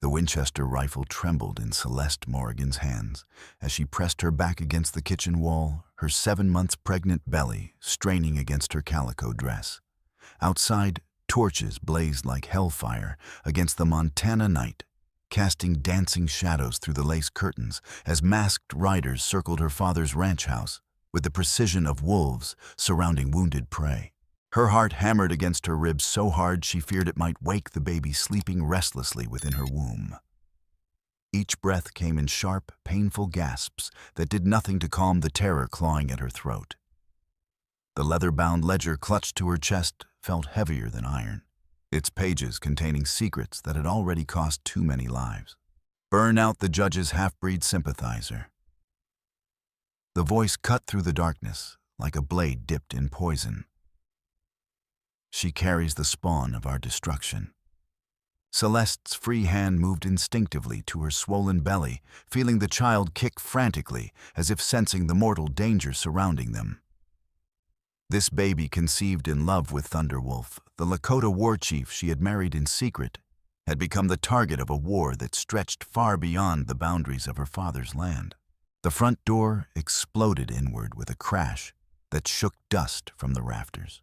The Winchester rifle trembled in Celeste Morrigan's hands as she pressed her back against the kitchen wall, her 7 months pregnant belly straining against her calico dress. Outside, torches blazed like hellfire against the Montana night, casting dancing shadows through the lace curtains as masked riders circled her father's ranch house with the precision of wolves surrounding wounded prey. Her heart hammered against her ribs so hard she feared it might wake the baby sleeping restlessly within her womb. Each breath came in sharp, painful gasps that did nothing to calm the terror clawing at her throat. The leather-bound ledger clutched to her chest felt heavier than iron, its pages containing secrets that had already cost too many lives. Burn out the judge's half-breed sympathizer. The voice cut through the darkness like a blade dipped in poison. She carries the spawn of our destruction. Celeste's free hand moved instinctively to her swollen belly, feeling the child kick frantically as if sensing the mortal danger surrounding them. This baby, conceived in love with Thunderwolf, the Lakota war chief she had married in secret, had become the target of a war that stretched far beyond the boundaries of her father's land. The front door exploded inward with a crash that shook dust from the rafters.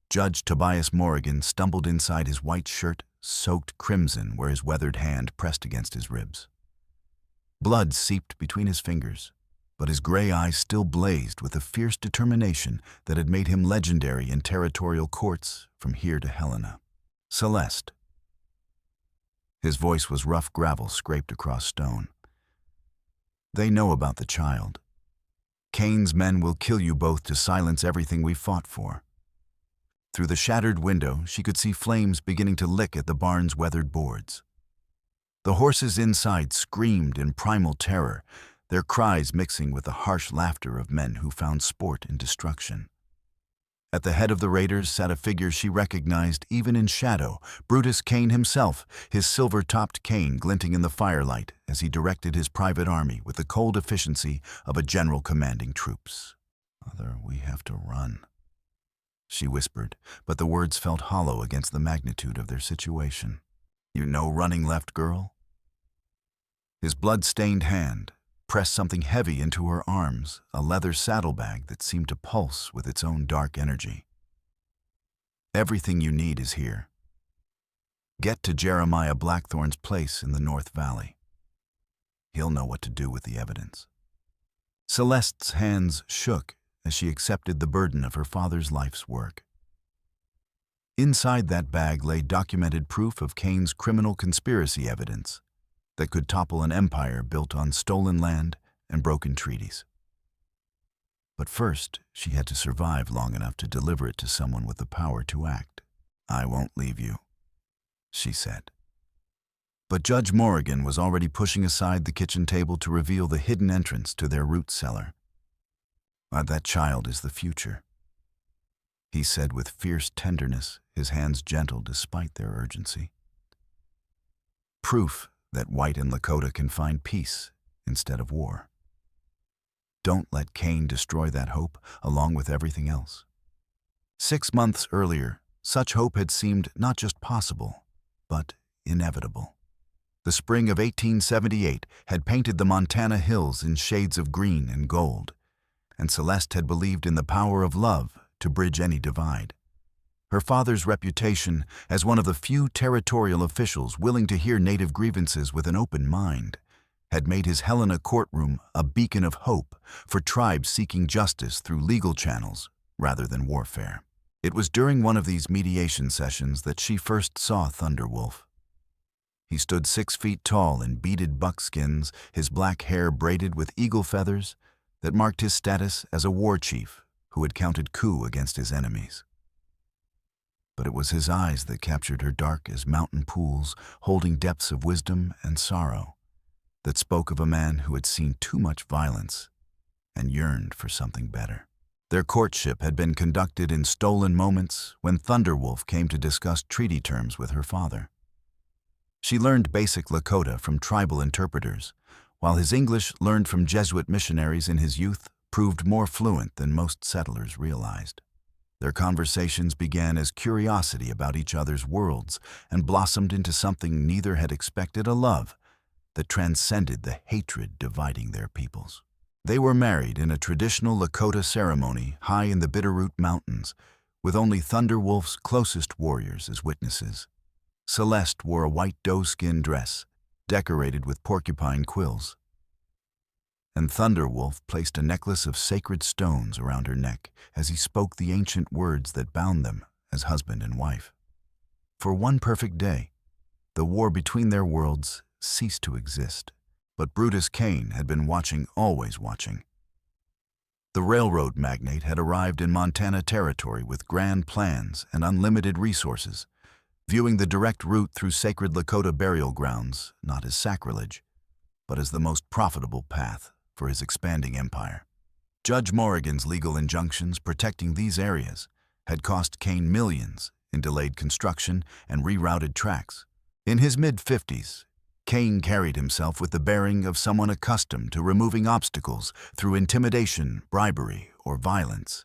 Judge Tobias Morrigan stumbled inside his white shirt, soaked crimson where his weathered hand pressed against his ribs. Blood seeped between his fingers, but his gray eyes still blazed with the fierce determination that had made him legendary in territorial courts from here to Helena. Celeste. His voice was rough gravel scraped across stone. They know about the child. Cain's men will kill you both to silence everything we fought for. Through the shattered window, she could see flames beginning to lick at the barn's weathered boards. The horses inside screamed in primal terror, their cries mixing with the harsh laughter of men who found sport in destruction. At the head of the raiders sat a figure she recognized even in shadow, Brutus Cain himself, his silver-topped cane glinting in the firelight as he directed his private army with the cold efficiency of a general commanding troops. "Mother, we have to run," she whispered, but the words felt hollow against the magnitude of their situation. "You no running left, girl?" His blood-stained hand pressed something heavy into her arms, a leather saddlebag that seemed to pulse with its own dark energy. "Everything you need is here. Get to Jeremiah Blackthorne's place in the North Valley. He'll know what to do with the evidence." Celeste's hands shook as she accepted the burden of her father's life's work. Inside that bag lay documented proof of Cain's criminal conspiracy evidence that could topple an empire built on stolen land and broken treaties. But first, she had to survive long enough to deliver it to someone with the power to act. "I won't leave you," she said. But Judge Morrigan was already pushing aside the kitchen table to reveal the hidden entrance to their root cellar. "That child is the future," he said with fierce tenderness, his hands gentle despite their urgency. "Proof that white and Lakota can find peace instead of war. Don't let Cain destroy that hope along with everything else." 6 months earlier, such hope had seemed not just possible, but inevitable. The spring of 1878 had painted the Montana hills in shades of green and gold, and Celeste had believed in the power of love to bridge any divide. Her father's reputation as one of the few territorial officials willing to hear Native grievances with an open mind had made his Helena courtroom a beacon of hope for tribes seeking justice through legal channels rather than warfare. It was during one of these mediation sessions that she first saw Thunderwolf. He stood 6 feet tall in beaded buckskins, his black hair braided with eagle feathers that marked his status as a war chief who had counted coup against his enemies. But it was his eyes that captured her, dark as mountain pools, holding depths of wisdom and sorrow, that spoke of a man who had seen too much violence and yearned for something better. Their courtship had been conducted in stolen moments when Thunderwolf came to discuss treaty terms with her father. She learned basic Lakota from tribal interpreters, while his English, learned from Jesuit missionaries in his youth, proved more fluent than most settlers realized. Their conversations began as curiosity about each other's worlds and blossomed into something neither had expected, a love that transcended the hatred dividing their peoples. They were married in a traditional Lakota ceremony high in the Bitterroot Mountains, with only Thunderwolf's closest warriors as witnesses. Celeste wore a white doe-skin dress, decorated with porcupine quills, and Thunderwolf placed a necklace of sacred stones around her neck as he spoke the ancient words that bound them as husband and wife. For one perfect day, the war between their worlds ceased to exist. But Brutus Cain had been watching, always watching. The railroad magnate had arrived in Montana territory with grand plans and unlimited resources, viewing the direct route through sacred Lakota burial grounds not as sacrilege, but as the most profitable path for his expanding empire. Judge Morrigan's legal injunctions protecting these areas had cost Cain millions in delayed construction and rerouted tracks. In his mid-50s, Cain carried himself with the bearing of someone accustomed to removing obstacles through intimidation, bribery, or violence.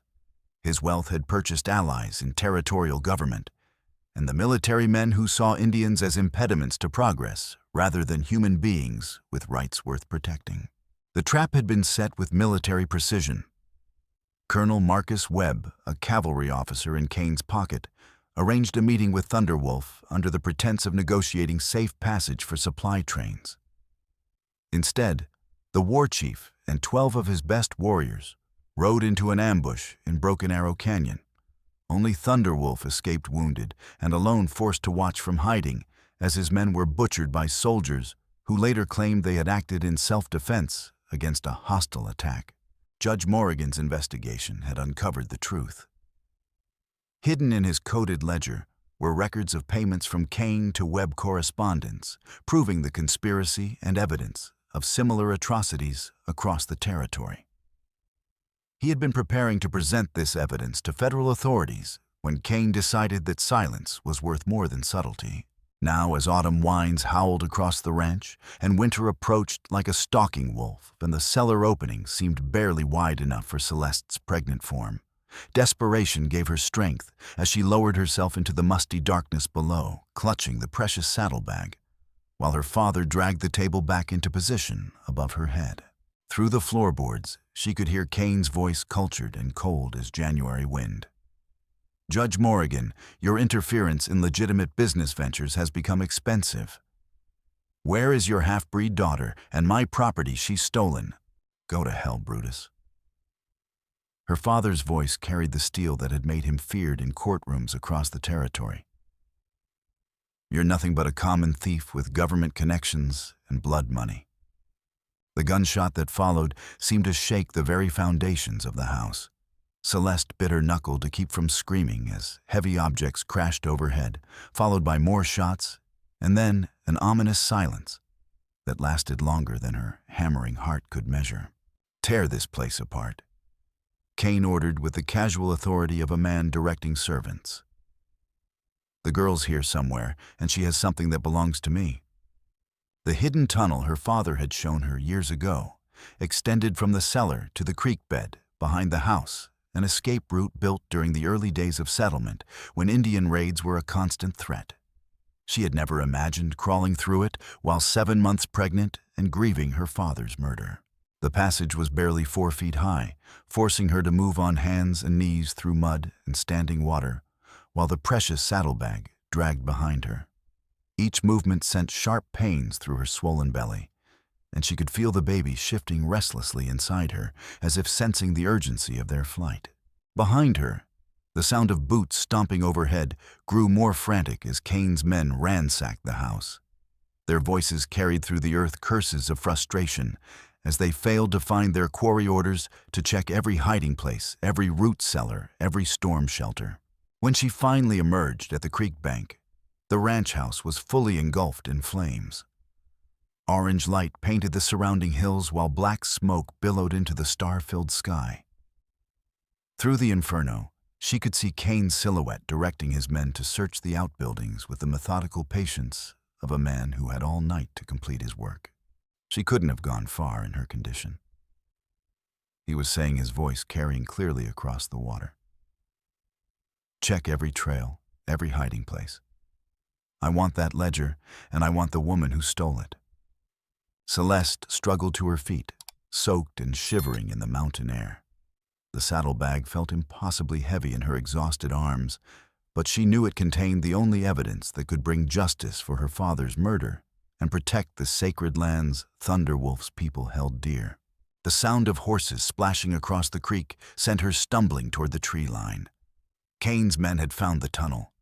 His wealth had purchased allies in territorial government, and the military men who saw Indians as impediments to progress rather than human beings with rights worth protecting. The trap had been set with military precision. Colonel Marcus Webb, a cavalry officer in Cain's pocket, arranged a meeting with Thunderwolf under the pretense of negotiating safe passage for supply trains. Instead, the war chief and 12 of his best warriors rode into an ambush in Broken Arrow Canyon. Only Thunderwolf escaped wounded and alone forced to watch from hiding as his men were butchered by soldiers who later claimed they had acted in self-defense against a hostile attack. Judge Morrigan's investigation had uncovered the truth. Hidden in his coded ledger were records of payments from Cain to Webb correspondents, proving the conspiracy and evidence of similar atrocities across the territory. He had been preparing to present this evidence to federal authorities when Cain decided that silence was worth more than subtlety. Now, as autumn winds howled across the ranch and winter approached like a stalking wolf and the cellar opening seemed barely wide enough for Celeste's pregnant form, desperation gave her strength as she lowered herself into the musty darkness below, clutching the precious saddlebag, while her father dragged the table back into position above her head. Through the floorboards, she could hear Cain's voice, cultured and cold as January wind. "Judge Morrigan, your interference in legitimate business ventures has become expensive. Where is your half-breed daughter and my property she's stolen?" "Go to hell, Brutus." Her father's voice carried the steel that had made him feared in courtrooms across the territory. "You're nothing but a common thief with government connections and blood money." The gunshot that followed seemed to shake the very foundations of the house. Celeste bit her knuckle to keep from screaming as heavy objects crashed overhead, followed by more shots, and then an ominous silence that lasted longer than her hammering heart could measure. "Tear this place apart," Cain ordered with the casual authority of a man directing servants. "The girl's here somewhere, and she has something that belongs to me." The hidden tunnel her father had shown her years ago extended from the cellar to the creek bed behind the house, an escape route built during the early days of settlement when Indian raids were a constant threat. She had never imagined crawling through it while 7 months pregnant and grieving her father's murder. The passage was barely 4 feet high, forcing her to move on hands and knees through mud and standing water, while the precious saddlebag dragged behind her. Each movement sent sharp pains through her swollen belly, and she could feel the baby shifting restlessly inside her, as if sensing the urgency of their flight. Behind her, the sound of boots stomping overhead grew more frantic as Cain's men ransacked the house. Their voices carried through the earth curses of frustration as they failed to find their quarry orders to check every hiding place, every root cellar, every storm shelter. When she finally emerged at the creek bank, the ranch house was fully engulfed in flames. Orange light painted the surrounding hills while black smoke billowed into the star-filled sky. Through the inferno, she could see Cain's silhouette directing his men to search the outbuildings with the methodical patience of a man who had all night to complete his work. She couldn't have gone far in her condition. He was saying, his voice carrying clearly across the water. Check every trail, every hiding place. I want that ledger, and I want the woman who stole it." Celeste struggled to her feet, soaked and shivering in the mountain air. The saddlebag felt impossibly heavy in her exhausted arms, but she knew it contained the only evidence that could bring justice for her father's murder and protect the sacred lands Thunderwolf's people held dear. The sound of horses splashing across the creek sent her stumbling toward the tree line. Kane's men had found the tunnel.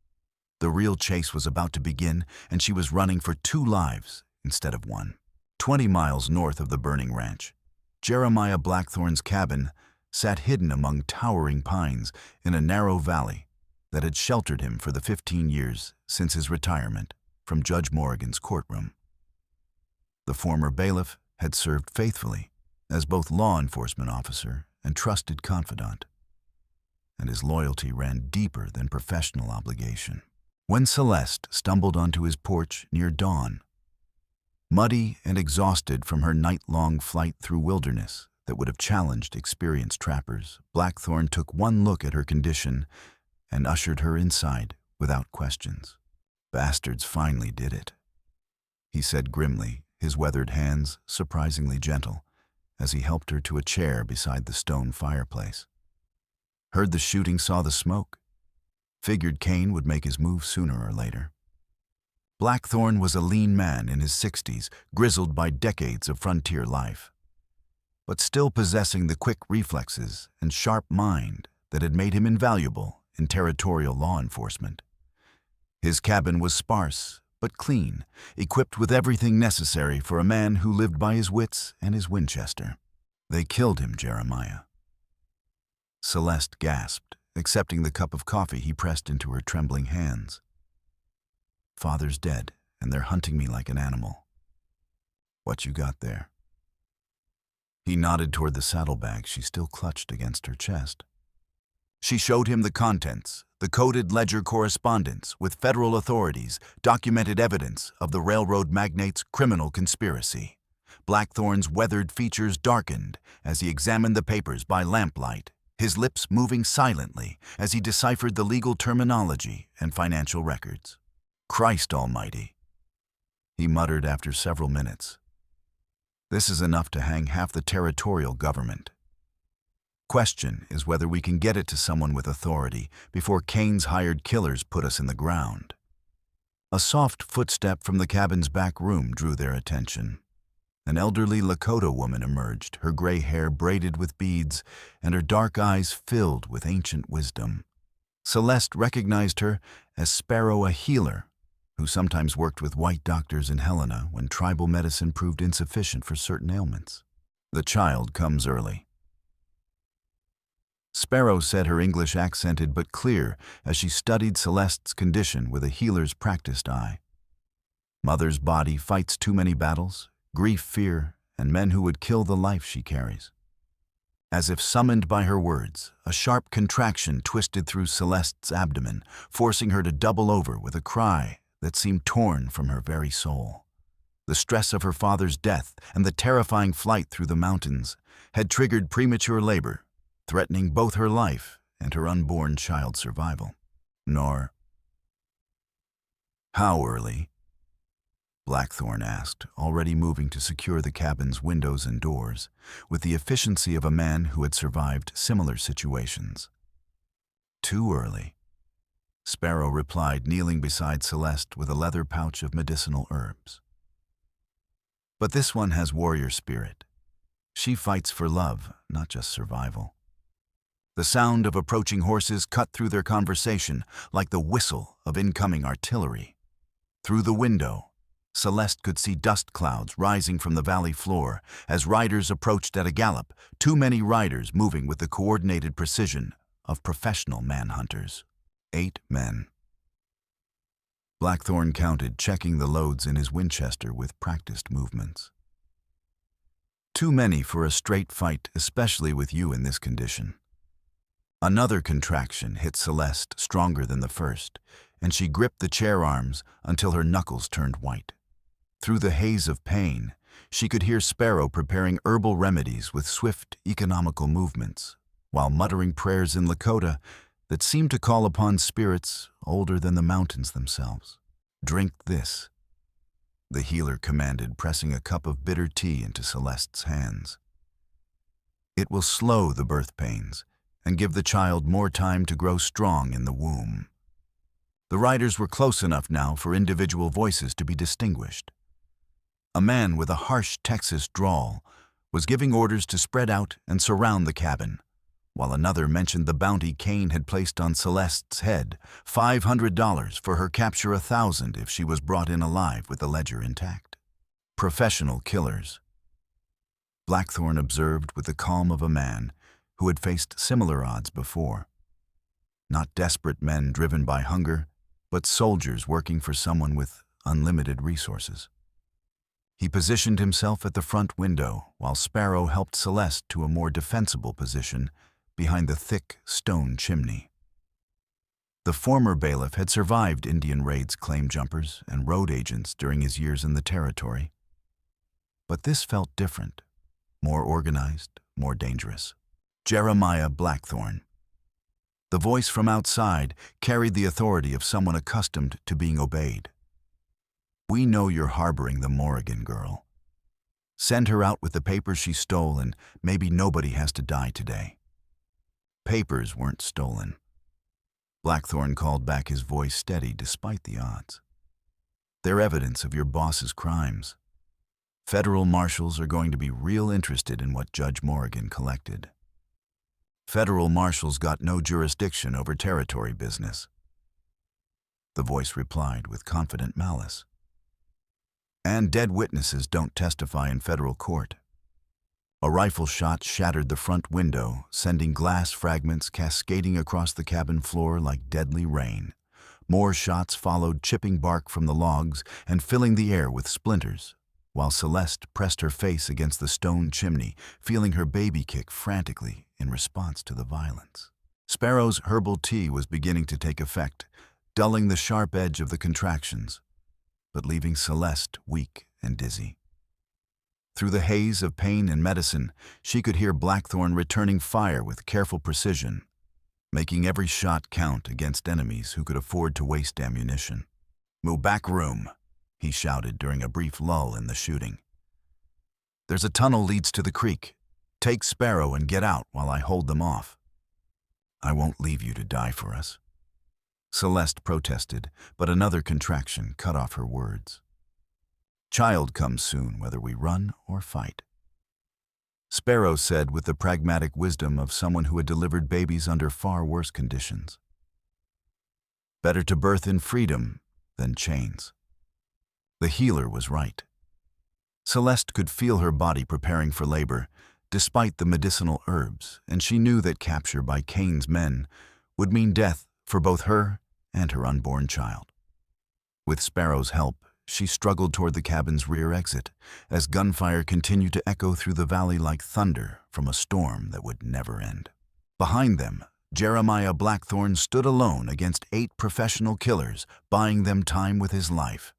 The real chase was about to begin, and she was running for 2 lives instead of 1. 20 miles north of the burning ranch, Jeremiah Blackthorne's cabin sat hidden among towering pines in a narrow valley that had sheltered him for the 15 years since his retirement from Judge Morrigan's courtroom. The former bailiff had served faithfully as both law enforcement officer and trusted confidant, and his loyalty ran deeper than professional obligation. When Celeste stumbled onto his porch near dawn, muddy and exhausted from her night-long flight through wilderness that would have challenged experienced trappers, Blackthorne took one look at her condition and ushered her inside without questions. "Bastards finally did it," he said grimly, his weathered hands surprisingly gentle, as he helped her to a chair beside the stone fireplace. "Heard the shooting, saw the smoke. Figured Kane would make his move sooner or later." Blackthorne was a lean man in his 60s, grizzled by decades of frontier life, but still possessing the quick reflexes and sharp mind that had made him invaluable in territorial law enforcement. His cabin was sparse but clean, equipped with everything necessary for a man who lived by his wits and his Winchester. "They killed him, Jeremiah." Celeste gasped, accepting the cup of coffee he pressed into her trembling hands. "Father's dead, and they're hunting me like an animal. What you got there?" He nodded toward the saddlebag she still clutched against her chest. She showed him the contents, the coded ledger correspondence with federal authorities, documented evidence of the railroad magnate's criminal conspiracy. Blackthorne's weathered features darkened as he examined the papers by lamplight, his lips moving silently as he deciphered the legal terminology and financial records. "Christ almighty," he muttered after several minutes. "This is enough to hang half the territorial government. Question is whether we can get it to someone with authority before Kane's hired killers put us in the ground." A soft footstep from the cabin's back room drew their attention. An elderly Lakota woman emerged, her gray hair braided with beads and her dark eyes filled with ancient wisdom. Celeste recognized her as Sparrow, a healer who sometimes worked with white doctors in Helena when tribal medicine proved insufficient for certain ailments. "The child comes early." Sparrow said, her English accented but clear as she studied Celeste's condition with a healer's practiced eye. "Mother's body fights too many battles, grief, fear, and men who would kill the life she carries." As if summoned by her words, a sharp contraction twisted through Celeste's abdomen, forcing her to double over with a cry that seemed torn from her very soul. The stress of her father's death and the terrifying flight through the mountains had triggered premature labor, threatening both her life and her unborn child's survival. "Nor how early?" Blackthorne asked, already moving to secure the cabin's windows and doors, with the efficiency of a man who had survived similar situations. "Too early," Sparrow replied, kneeling beside Celeste with a leather pouch of medicinal herbs. "But this one has warrior spirit. She fights for love, not just survival." The sound of approaching horses cut through their conversation like the whistle of incoming artillery. Through the window, Celeste could see dust clouds rising from the valley floor as riders approached at a gallop, too many riders moving with the coordinated precision of professional manhunters. 8 men. Blackthorne counted, checking the loads in his Winchester with practiced movements. "Too many for a straight fight, especially with you in this condition." Another contraction hit Celeste stronger than the first, and she gripped the chair arms until her knuckles turned white. Through the haze of pain, she could hear Sparrow preparing herbal remedies with swift, economical movements, while muttering prayers in Lakota that seemed to call upon spirits older than the mountains themselves. "Drink this," the healer commanded, pressing a cup of bitter tea into Celeste's hands. "It will slow the birth pains and give the child more time to grow strong in the womb." The riders were close enough now for individual voices to be distinguished. A man with a harsh Texas drawl was giving orders to spread out and surround the cabin, while another mentioned the bounty Kane had placed on Celeste's head, $500 for her capture, $1,000 if she was brought in alive with the ledger intact. Professional killers, Blackthornne observed with the calm of a man who had faced similar odds before. Not desperate men driven by hunger, but soldiers working for someone with unlimited resources. He positioned himself at the front window while Sparrow helped Celeste to a more defensible position behind the thick stone chimney. The former bailiff had survived Indian raids, claim jumpers, and road agents during his years in the territory. But this felt different, more organized, more dangerous. Jeremiah Blackthornne. The voice from outside carried the authority of someone accustomed to being obeyed. "We know you're harboring the Morrigan girl. Send her out with the papers she stole, and maybe nobody has to die today." Papers weren't stolen. Blackthornne called back, his voice steady despite the odds. "They're evidence of your boss's crimes. Federal marshals are going to be real interested in what Judge Morrigan collected. Federal marshals got no jurisdiction over territory business." The voice replied with confident malice. "And dead witnesses don't testify in federal court." A rifle shot shattered the front window, sending glass fragments cascading across the cabin floor like deadly rain. More shots followed, chipping bark from the logs and filling the air with splinters, while Celeste pressed her face against the stone chimney, feeling her baby kick frantically in response to the violence. Sparrow's herbal tea was beginning to take effect, dulling the sharp edge of the contractions, but leaving Celeste weak and dizzy. Through the haze of pain and medicine, she could hear Blackthornne returning fire with careful precision, making every shot count against enemies who could afford to waste ammunition. "Move back room," he shouted during a brief lull in the shooting. "There's a tunnel leads to the creek. Take Sparrow and get out while I hold them off." "I won't leave you to die for us," Celeste protested, but another contraction cut off her words. "Child comes soon, whether we run or fight," Sparrow said with the pragmatic wisdom of someone who had delivered babies under far worse conditions. "Better to birth in freedom than chains." The healer was right. Celeste could feel her body preparing for labor, despite the medicinal herbs, and she knew that capture by Kane's men would mean death for both her and her unborn child. With Sparrow's help, she struggled toward the cabin's rear exit, as gunfire continued to echo through the valley like thunder from a storm that would never end. Behind them, Jeremiah Blackthornne stood alone against 8 professional killers, buying them time with his life.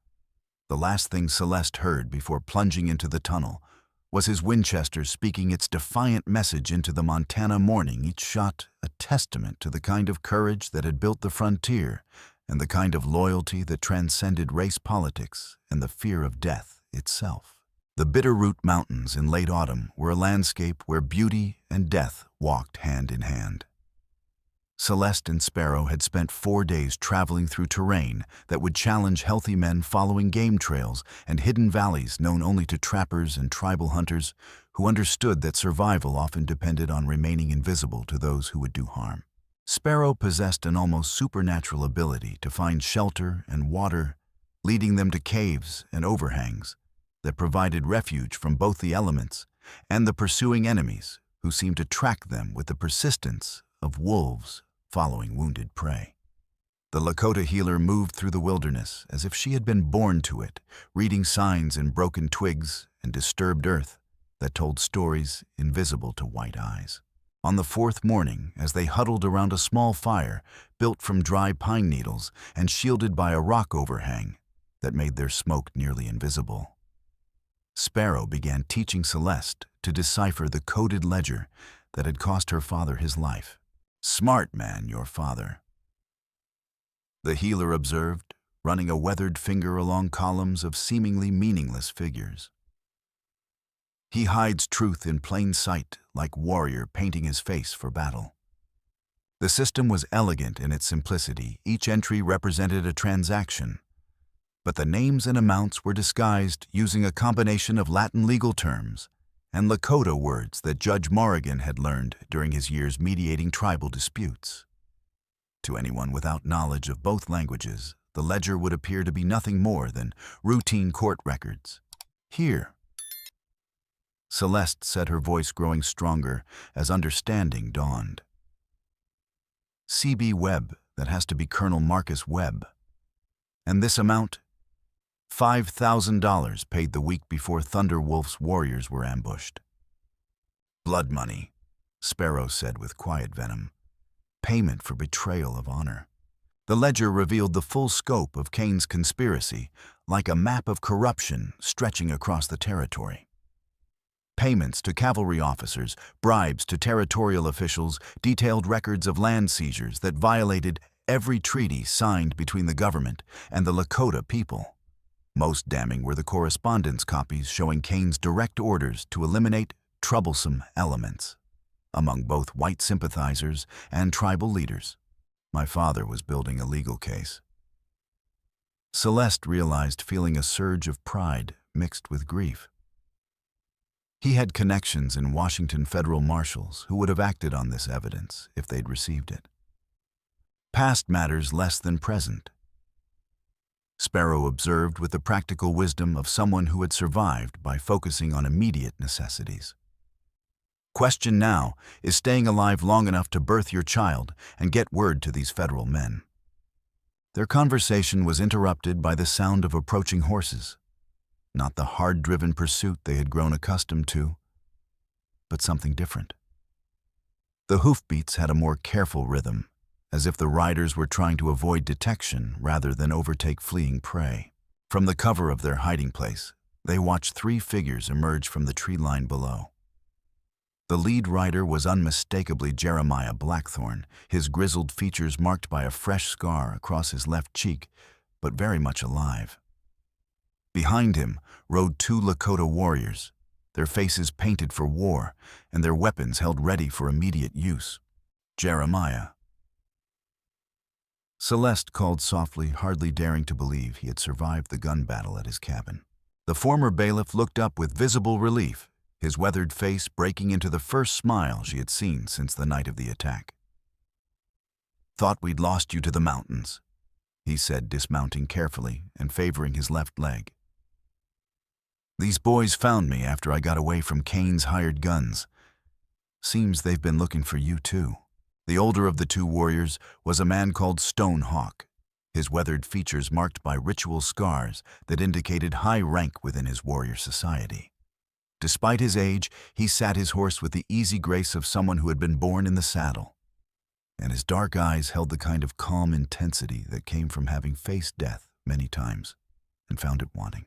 The last thing Celeste heard before plunging into the tunnel was his Winchester speaking its defiant message into the Montana morning, each shot a testament to the kind of courage that had built the frontier and the kind of loyalty that transcended race politics and the fear of death itself. The Bitterroot Mountains in late autumn were a landscape where beauty and death walked hand in hand. Celeste and Sparrow had spent 4 days traveling through terrain that would challenge healthy men following game trails and hidden valleys known only to trappers and tribal hunters who understood that survival often depended on remaining invisible to those who would do harm. Sparrow possessed an almost supernatural ability to find shelter and water, leading them to caves and overhangs that provided refuge from both the elements and the pursuing enemies who seemed to track them with the persistence of wolves following wounded prey. The Lakota healer moved through the wilderness as if she had been born to it, reading signs in broken twigs and disturbed earth that told stories invisible to white eyes. On the 4th morning, as they huddled around a small fire built from dry pine needles and shielded by a rock overhang that made their smoke nearly invisible, Sparrow began teaching Celeste to decipher the coded ledger that had cost her father his life. Smart man, your father, the healer observed, running a weathered finger along columns of seemingly meaningless figures. He hides truth in plain sight, like warrior painting his face for battle. The system was elegant in its simplicity. Each entry represented a transaction, but the names and amounts were disguised using a combination of Latin legal terms and Lakota words that Judge Morrigan had learned during his years mediating tribal disputes. To anyone without knowledge of both languages, the ledger would appear to be nothing more than routine court records. Here, Celeste said, her voice growing stronger as understanding dawned. C.B. Webb, that has to be Colonel Marcus Webb. And this amount? $5,000 paid the week before Thunderwolf's warriors were ambushed. Blood money, Sparrow said with quiet venom. Payment for betrayal of honor. The ledger revealed the full scope of Kane's conspiracy, like a map of corruption stretching across the territory. Payments to cavalry officers, bribes to territorial officials, detailed records of land seizures that violated every treaty signed between the government and the Lakota people. Most damning were the correspondence copies showing Kane's direct orders to eliminate troublesome elements among both white sympathizers and tribal leaders. My father was building a legal case. Celeste realized, feeling a surge of pride mixed with grief. He had connections in Washington federal marshals who would have acted on this evidence if they'd received it. Past matters less than present. Sparrow observed with the practical wisdom of someone who had survived by focusing on immediate necessities. Question now is staying alive long enough to birth your child and get word to these federal men. Their conversation was interrupted by the sound of approaching horses. Not the hard-driven pursuit they had grown accustomed to, but something different. The hoofbeats had a more careful rhythm, as if the riders were trying to avoid detection rather than overtake fleeing prey. From the cover of their hiding place, they watched three figures emerge from the tree line below. The lead rider was unmistakably Jeremiah Blackthornne, his grizzled features marked by a fresh scar across his left cheek, but very much alive. Behind him rode two Lakota warriors, their faces painted for war and their weapons held ready for immediate use. Jeremiah. Celeste called softly, hardly daring to believe he had survived the gun battle at his cabin. The former bailiff looked up with visible relief, his weathered face breaking into the first smile she had seen since the night of the attack. "Thought we'd lost you to the mountains," he said, dismounting carefully and favoring his left leg. "These boys found me after I got away from Kane's hired guns. Seems they've been looking for you too." The older of the two warriors was a man called Stonehawk, his weathered features marked by ritual scars that indicated high rank within his warrior society. Despite his age, he sat his horse with the easy grace of someone who had been born in the saddle, and his dark eyes held the kind of calm intensity that came from having faced death many times and found it wanting.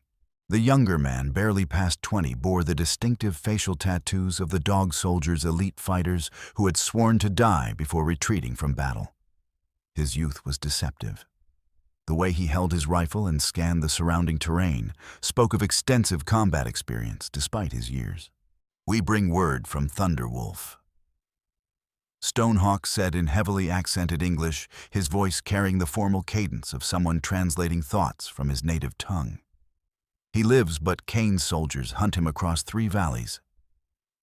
The younger man, barely past 20, bore the distinctive facial tattoos of the Dog Soldiers' elite fighters who had sworn to die before retreating from battle. His youth was deceptive. The way he held his rifle and scanned the surrounding terrain spoke of extensive combat experience despite his years. "We bring word from Thunderwolf," Stonehawk said in heavily accented English, his voice carrying the formal cadence of someone translating thoughts from his native tongue. "He lives, but Kane's soldiers hunt him across 3 valleys.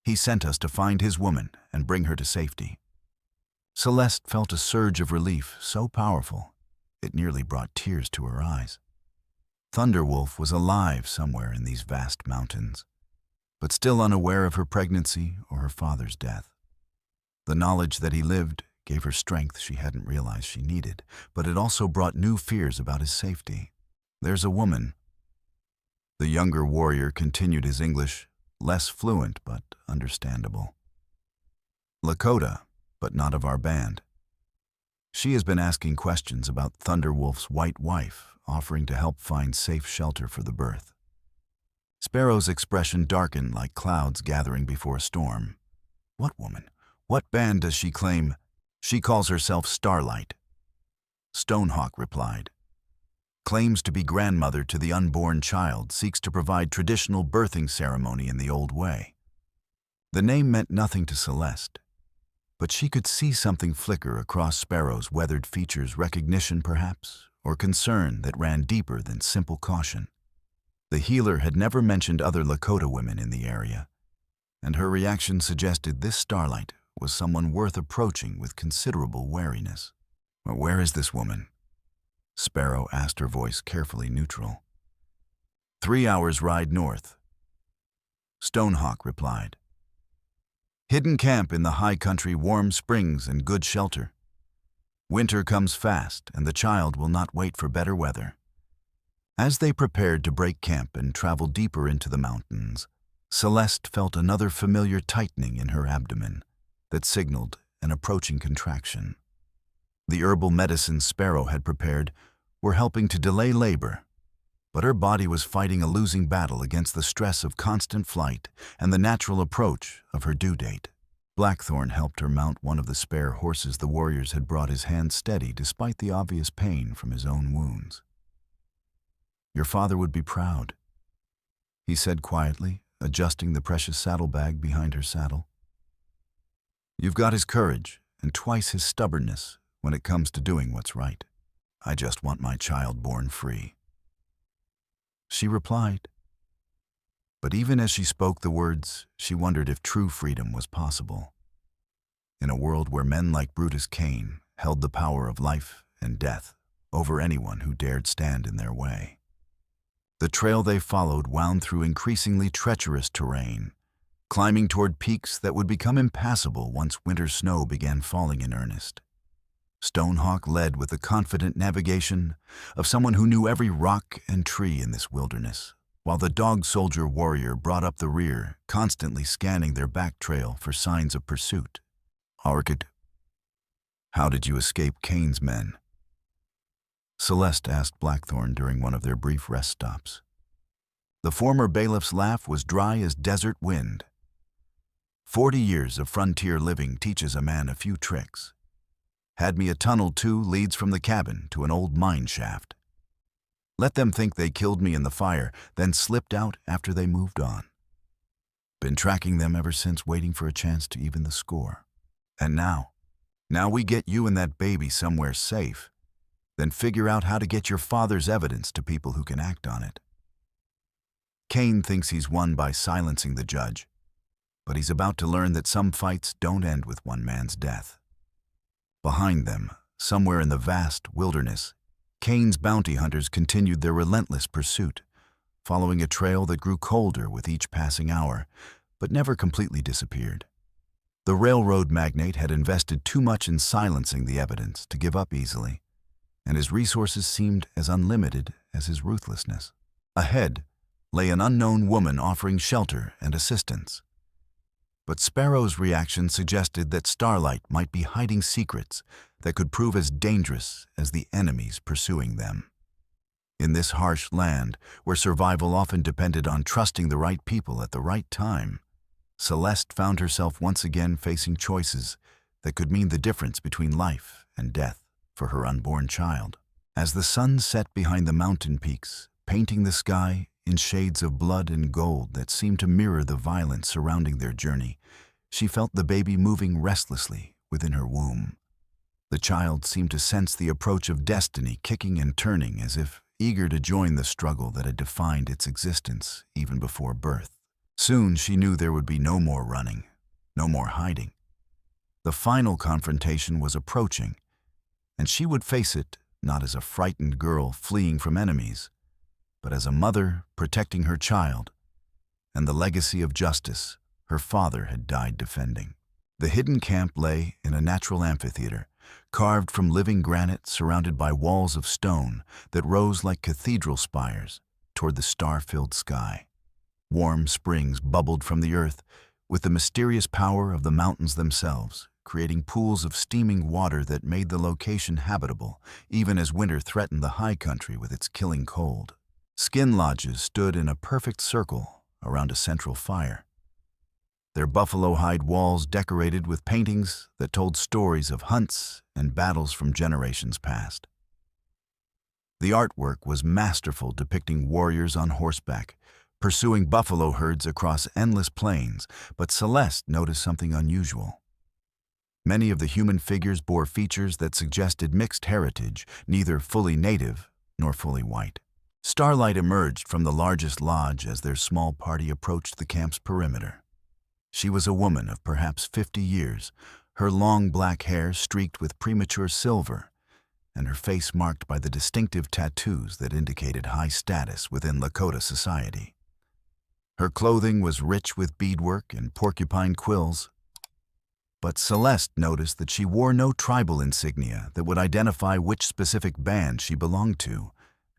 He sent us to find his woman and bring her to safety." Celeste felt a surge of relief so powerful it nearly brought tears to her eyes. Thunderwolf was alive somewhere in these vast mountains, but still unaware of her pregnancy or her father's death. The knowledge that he lived gave her strength she hadn't realized she needed, but it also brought new fears about his safety. "There's a woman." The younger warrior continued his English, less fluent but understandable. "Lakota, but not of our band. She has been asking questions about Thunderwolf's white wife, offering to help find safe shelter for the birth." Sparrow's expression darkened like clouds gathering before a storm. "What woman? What band does she claim?" She calls herself Starlight. Stonehawk replied. Claims to be grandmother to the unborn child, seeks to provide traditional birthing ceremony in the old way. The name meant nothing to Celeste, but she could see something flicker across Sparrow's weathered features, recognition perhaps, or concern that ran deeper than simple caution. The healer had never mentioned other Lakota women in the area, and her reaction suggested this Starlight was someone worth approaching with considerable wariness. "Well, where is this woman?" Sparrow asked, her voice carefully neutral. 3 hours ride north. Stonehawk replied. Hidden camp in the high country, warm springs and good shelter. Winter comes fast, and the child will not wait for better weather. As they prepared to break camp and travel deeper into the mountains, Celeste felt another familiar tightening in her abdomen that signaled an approaching contraction. The herbal medicines Sparrow had prepared were helping to delay labor, but her body was fighting a losing battle against the stress of constant flight and the natural approach of her due date. Blackthornne helped her mount one of the spare horses the warriors had brought, his hand steady despite the obvious pain from his own wounds. "Your father would be proud," he said quietly, adjusting the precious saddlebag behind her saddle. "You've got his courage and twice his stubbornness when it comes to doing what's right. I just want my child born free," she replied. But even as she spoke the words, she wondered if true freedom was possible. In a world where men like Brutus Cain held the power of life and death over anyone who dared stand in their way. The trail they followed wound through increasingly treacherous terrain, climbing toward peaks that would become impassable once winter snow began falling in earnest. Stonehawk led with the confident navigation of someone who knew every rock and tree in this wilderness, while the dog soldier warrior brought up the rear, constantly scanning their back trail for signs of pursuit. "Orchid, how did you escape Cain's men?" Celeste asked Blackthornne during one of their brief rest stops. The former bailiff's laugh was dry as desert wind. 40 years of frontier living teaches a man a few tricks. Had me a tunnel too, leads from the cabin to an old mine shaft. Let them think they killed me in the fire, then slipped out after they moved on. Been tracking them ever since, waiting for a chance to even the score. And now we get you and that baby somewhere safe, then figure out how to get your father's evidence to people who can act on it. Cain thinks he's won by silencing the judge, but he's about to learn that some fights don't end with one man's death. Behind them, somewhere in the vast wilderness, Cain's bounty hunters continued their relentless pursuit, following a trail that grew colder with each passing hour, but never completely disappeared. The railroad magnate had invested too much in silencing the evidence to give up easily, and his resources seemed as unlimited as his ruthlessness. Ahead lay an unknown woman offering shelter and assistance. But Sparrow's reaction suggested that Starlight might be hiding secrets that could prove as dangerous as the enemies pursuing them. In this harsh land, where survival often depended on trusting the right people at the right time, Celeste found herself once again facing choices that could mean the difference between life and death for her unborn child. As the sun set behind the mountain peaks, painting the sky in shades of blood and gold that seemed to mirror the violence surrounding their journey, she felt the baby moving restlessly within her womb. The child seemed to sense the approach of destiny, kicking and turning as if eager to join the struggle that had defined its existence even before birth. Soon she knew there would be no more running, no more hiding. The final confrontation was approaching, and she would face it not as a frightened girl fleeing from enemies, but as a mother protecting her child and the legacy of justice her father had died defending. The hidden camp lay in a natural amphitheater, carved from living granite, surrounded by walls of stone that rose like cathedral spires toward the star-filled sky. Warm springs bubbled from the earth with the mysterious power of the mountains themselves, creating pools of steaming water that made the location habitable, even as winter threatened the high country with its killing cold. Skin lodges stood in a perfect circle around a central fire. their buffalo hide walls decorated with paintings that told stories of hunts and battles from generations past. The artwork was masterful, depicting warriors on horseback, pursuing buffalo herds across endless plains, but Celeste noticed something unusual. Many of the human figures bore features that suggested mixed heritage, neither fully native nor fully white. Starlight emerged from the largest lodge as their small party approached the camp's perimeter. She was a woman of perhaps 50 years, her long black hair streaked with premature silver, and her face marked by the distinctive tattoos that indicated high status within Lakota society. Her clothing was rich with beadwork and porcupine quills, but Celeste noticed that she wore no tribal insignia that would identify which specific band she belonged to,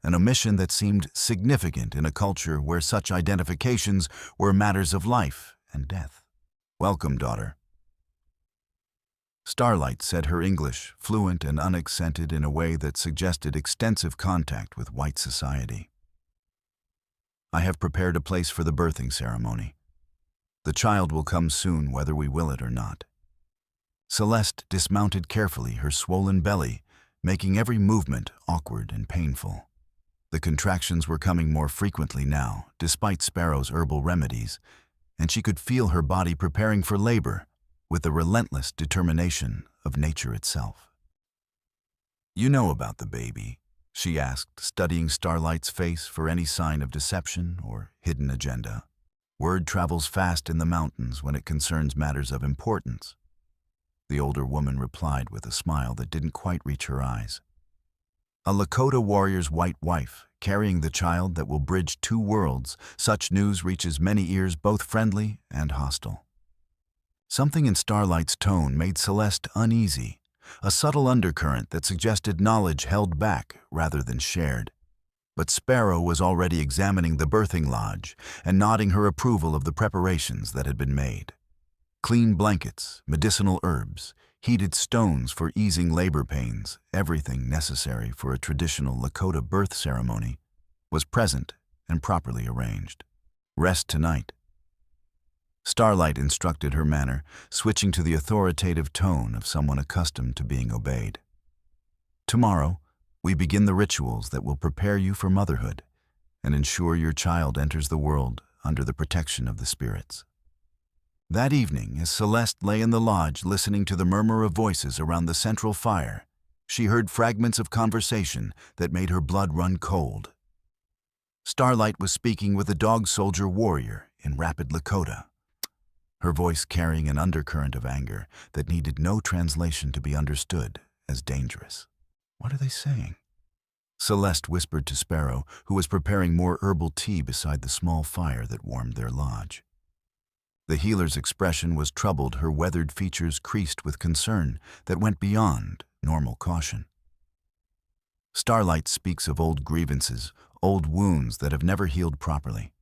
an omission that seemed significant in a culture where such identifications were matters of life and death. "Welcome, daughter." Starlight said, her English fluent and unaccented in a way that suggested extensive contact with white society. "I have prepared a place for the birthing ceremony. The child will come soon whether we will it or not." Celeste dismounted carefully, her swollen belly making every movement awkward and painful. The contractions were coming more frequently now, despite Sparrow's herbal remedies, and she could feel her body preparing for labor with the relentless determination of nature itself. "You know about the baby?" she asked, studying Starlight's face for any sign of deception or hidden agenda. "Word travels fast in the mountains when it concerns matters of importance." The older woman replied with a smile that didn't quite reach her eyes. "A Lakota warrior's white wife, carrying the child that will bridge two worlds. Such news reaches many ears, both friendly and hostile." Something in Starlight's tone made Celeste uneasy, a subtle undercurrent that suggested knowledge held back rather than shared. But Sparrow was already examining the birthing lodge and nodding her approval of the preparations that had been made. Clean blankets, medicinal herbs, heated stones for easing labor pains, everything necessary for a traditional Lakota birth ceremony, was present and properly arranged. "Rest tonight." Starlight instructed her manner, switching to the authoritative tone of someone accustomed to being obeyed. "Tomorrow, we begin the rituals that will prepare you for motherhood and ensure your child enters the world under the protection of the spirits." That evening, as Celeste lay in the lodge listening to the murmur of voices around the central fire, she heard fragments of conversation that made her blood run cold. Starlight was speaking with a dog soldier warrior in rapid Lakota, her voice carrying an undercurrent of anger that needed no translation to be understood as dangerous. "What are they saying?" Celeste whispered to Sparrow, who was preparing more herbal tea beside the small fire that warmed their lodge. The healer's expression was troubled, her weathered features creased with concern that went beyond normal caution. Starlight speaks of old grievances, old wounds that have never healed properly.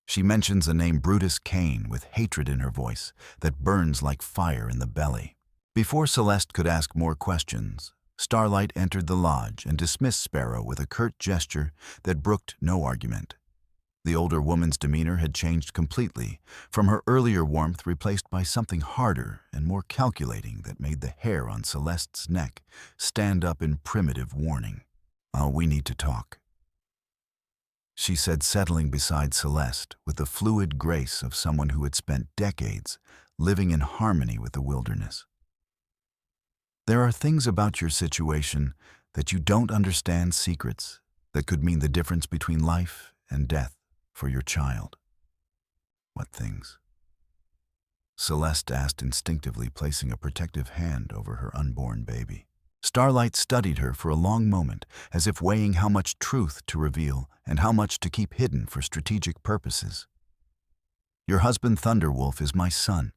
She mentions a name, Brutus Cain, with hatred in her voice that burns like fire in the belly. Before Celeste could ask more questions, Starlight entered the lodge and dismissed Sparrow with a curt gesture that brooked no argument. The older woman's demeanor had changed completely, from her earlier warmth replaced by something harder and more calculating that made the hair on Celeste's neck stand up in primitive warning. "Oh, we need to talk," she said, settling beside Celeste with the fluid grace of someone who had spent decades living in harmony with the wilderness. "There are things about your situation that you don't understand, secrets that could mean the difference between life and death for your child." "What things?" Celeste asked instinctively, placing a protective hand over her unborn baby. Starlight studied her for a long moment, as if weighing how much truth to reveal and how much to keep hidden for strategic purposes. "Your husband Thunderwolf is my son,"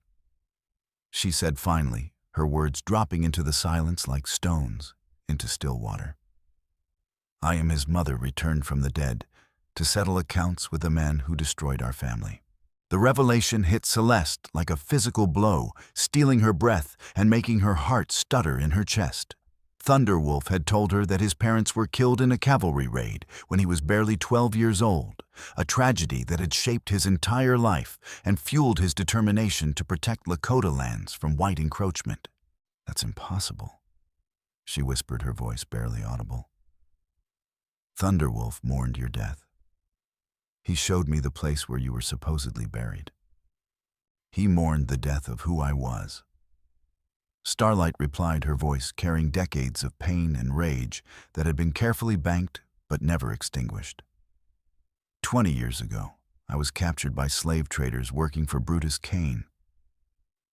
she said finally, her words dropping into the silence like stones into still water. "I am his mother, returned from the dead, to settle accounts with the man who destroyed our family." The revelation hit Celeste like a physical blow, stealing her breath and making her heart stutter in her chest. Thunderwolf had told her that his parents were killed in a cavalry raid when he was barely 12 years old, a tragedy that had shaped his entire life and fueled his determination to protect Lakota lands from white encroachment. "That's impossible," she whispered, her voice barely audible. "Thunderwolf mourned your death. He showed me the place where you were supposedly buried. He mourned the death of who I was." Starlight replied, her voice carrying decades of pain and rage that had been carefully banked but never extinguished. 20 years ago, I was captured by slave traders working for Brutus Cain.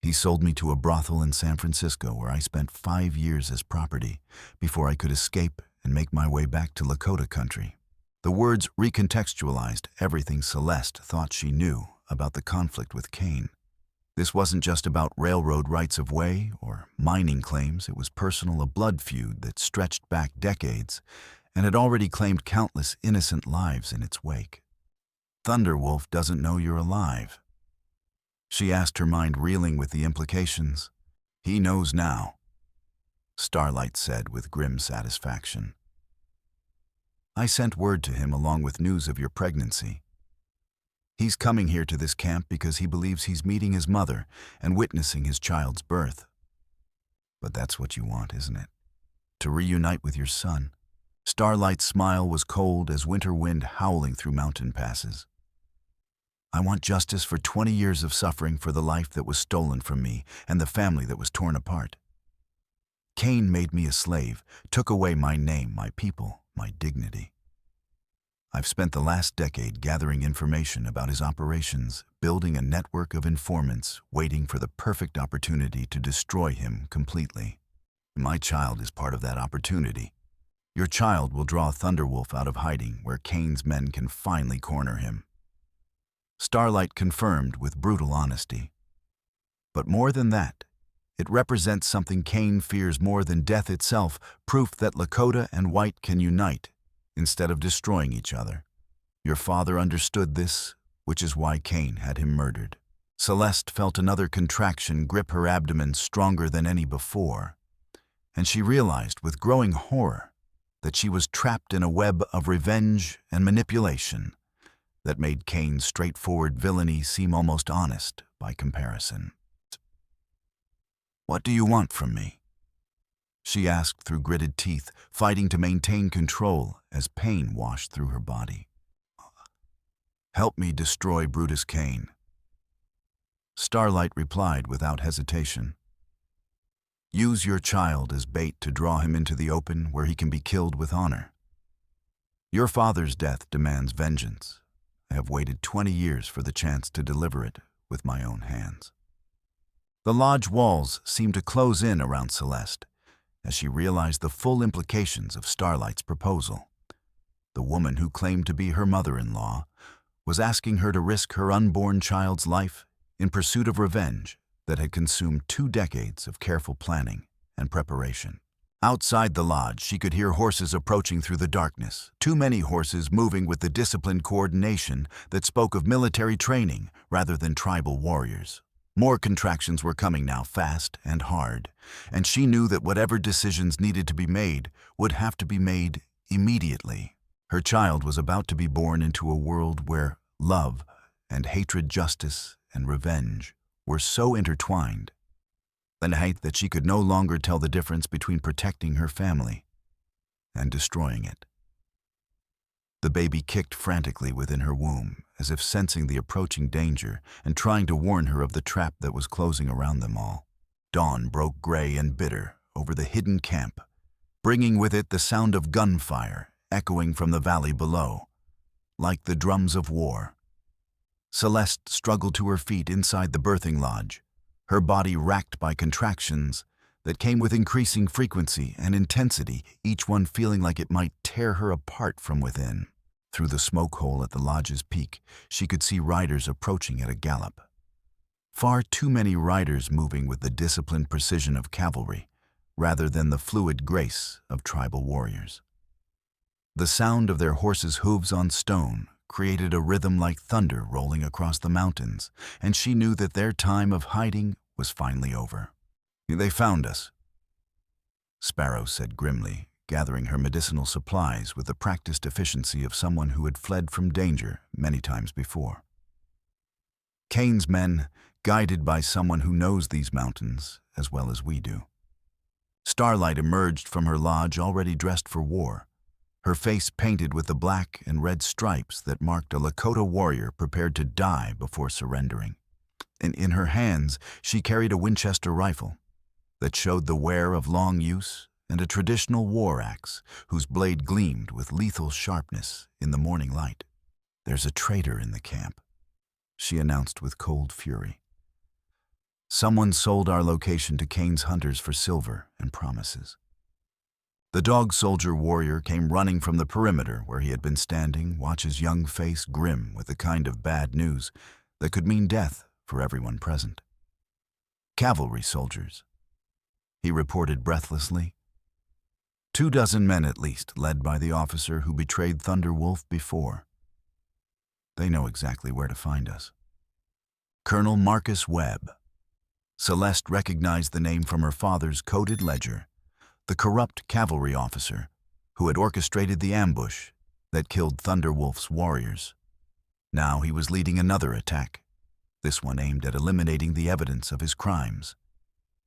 He sold me to a brothel in San Francisco where I spent 5 years as property before I could escape and make my way back to Lakota country. The words recontextualized everything Celeste thought she knew about the conflict with Cain. This wasn't just about railroad rights of way or mining claims. It was personal, a blood feud that stretched back decades and had already claimed countless innocent lives in its wake. "Thunderwolf doesn't know you're alive," she asked, her mind reeling with the implications. "He knows now," Starlight said with grim satisfaction. "I sent word to him along with news of your pregnancy. He's coming here to this camp because he believes he's meeting his mother and witnessing his child's birth. But that's what you want, isn't it? To reunite with your son." Starlight's smile was cold as winter wind howling through mountain passes. "I want justice for 20 years of suffering for the life that was stolen from me and the family that was torn apart. Cain made me a slave, took away my name, my people, my dignity. I've spent the last decade gathering information about his operations, building a network of informants, waiting for the perfect opportunity to destroy him completely. My child is part of that opportunity. Your child will draw Thunderwolf out of hiding where Cain's men can finally corner him." Starlight confirmed with brutal honesty. "But more than that, it represents something Cain fears more than death itself, proof that Lakota and white can unite instead of destroying each other. Your father understood this, which is why Cain had him murdered." Celeste felt another contraction grip her abdomen stronger than any before, and she realized with growing horror that she was trapped in a web of revenge and manipulation that made Cain's straightforward villainy seem almost honest by comparison. "What do you want from me?" she asked through gritted teeth, fighting to maintain control as pain washed through her body. "Help me destroy Brutus Cain," Starlight replied without hesitation. "Use your child as bait to draw him into the open where he can be killed with honor. Your father's death demands vengeance. I have waited 20 years for the chance to deliver it with my own hands." The lodge walls seemed to close in around Celeste as she realized the full implications of Starlight's proposal. The woman who claimed to be her mother-in-law was asking her to risk her unborn child's life in pursuit of revenge that had consumed 2 decades of careful planning and preparation. Outside the lodge, she could hear horses approaching through the darkness, too many horses moving with the disciplined coordination that spoke of military training rather than tribal warriors. More contractions were coming now, fast and hard, and she knew that whatever decisions needed to be made would have to be made immediately. Her child was about to be born into a world where love and hatred, justice and revenge were so intertwined that she could no longer tell the difference between protecting her family and destroying it. The baby kicked frantically within her womb, as if sensing the approaching danger and trying to warn her of the trap that was closing around them all. Dawn broke gray and bitter over the hidden camp, bringing with it the sound of gunfire echoing from the valley below, like the drums of war. Celeste struggled to her feet inside the birthing lodge, her body racked by contractions that came with increasing frequency and intensity, each one feeling like it might tear her apart from within. Through the smoke hole at the lodge's peak, she could see riders approaching at a gallop. Far too many riders moving with the disciplined precision of cavalry, rather than the fluid grace of tribal warriors. The sound of their horses' hooves on stone created a rhythm like thunder rolling across the mountains, and she knew that their time of hiding was finally over. "They found us," Sparrow said grimly, gathering her medicinal supplies with the practiced efficiency of someone who had fled from danger many times before. Kane's men, guided by someone who knows these mountains as well as we do. Starlight emerged from her lodge already dressed for war, her face painted with the black and red stripes that marked a Lakota warrior prepared to die before surrendering. In her hands, she carried a Winchester rifle that showed the wear of long use and a traditional war axe whose blade gleamed with lethal sharpness in the morning light. "There's a traitor in the camp," she announced with cold fury. "Someone sold our location to Kane's hunters for silver and promises." The dog soldier warrior came running from the perimeter where he had been standing, his young face grim with the kind of bad news that could mean death for everyone present. "Cavalry soldiers," he reported breathlessly. 24 men at least, led by the officer who betrayed Thunderwolf before. They know exactly where to find us. Colonel Marcus Webb. Celeste recognized the name from her father's coded ledger, the corrupt cavalry officer who had orchestrated the ambush that killed Thunderwolf's warriors. Now he was leading another attack, this one aimed at eliminating the evidence of his crimes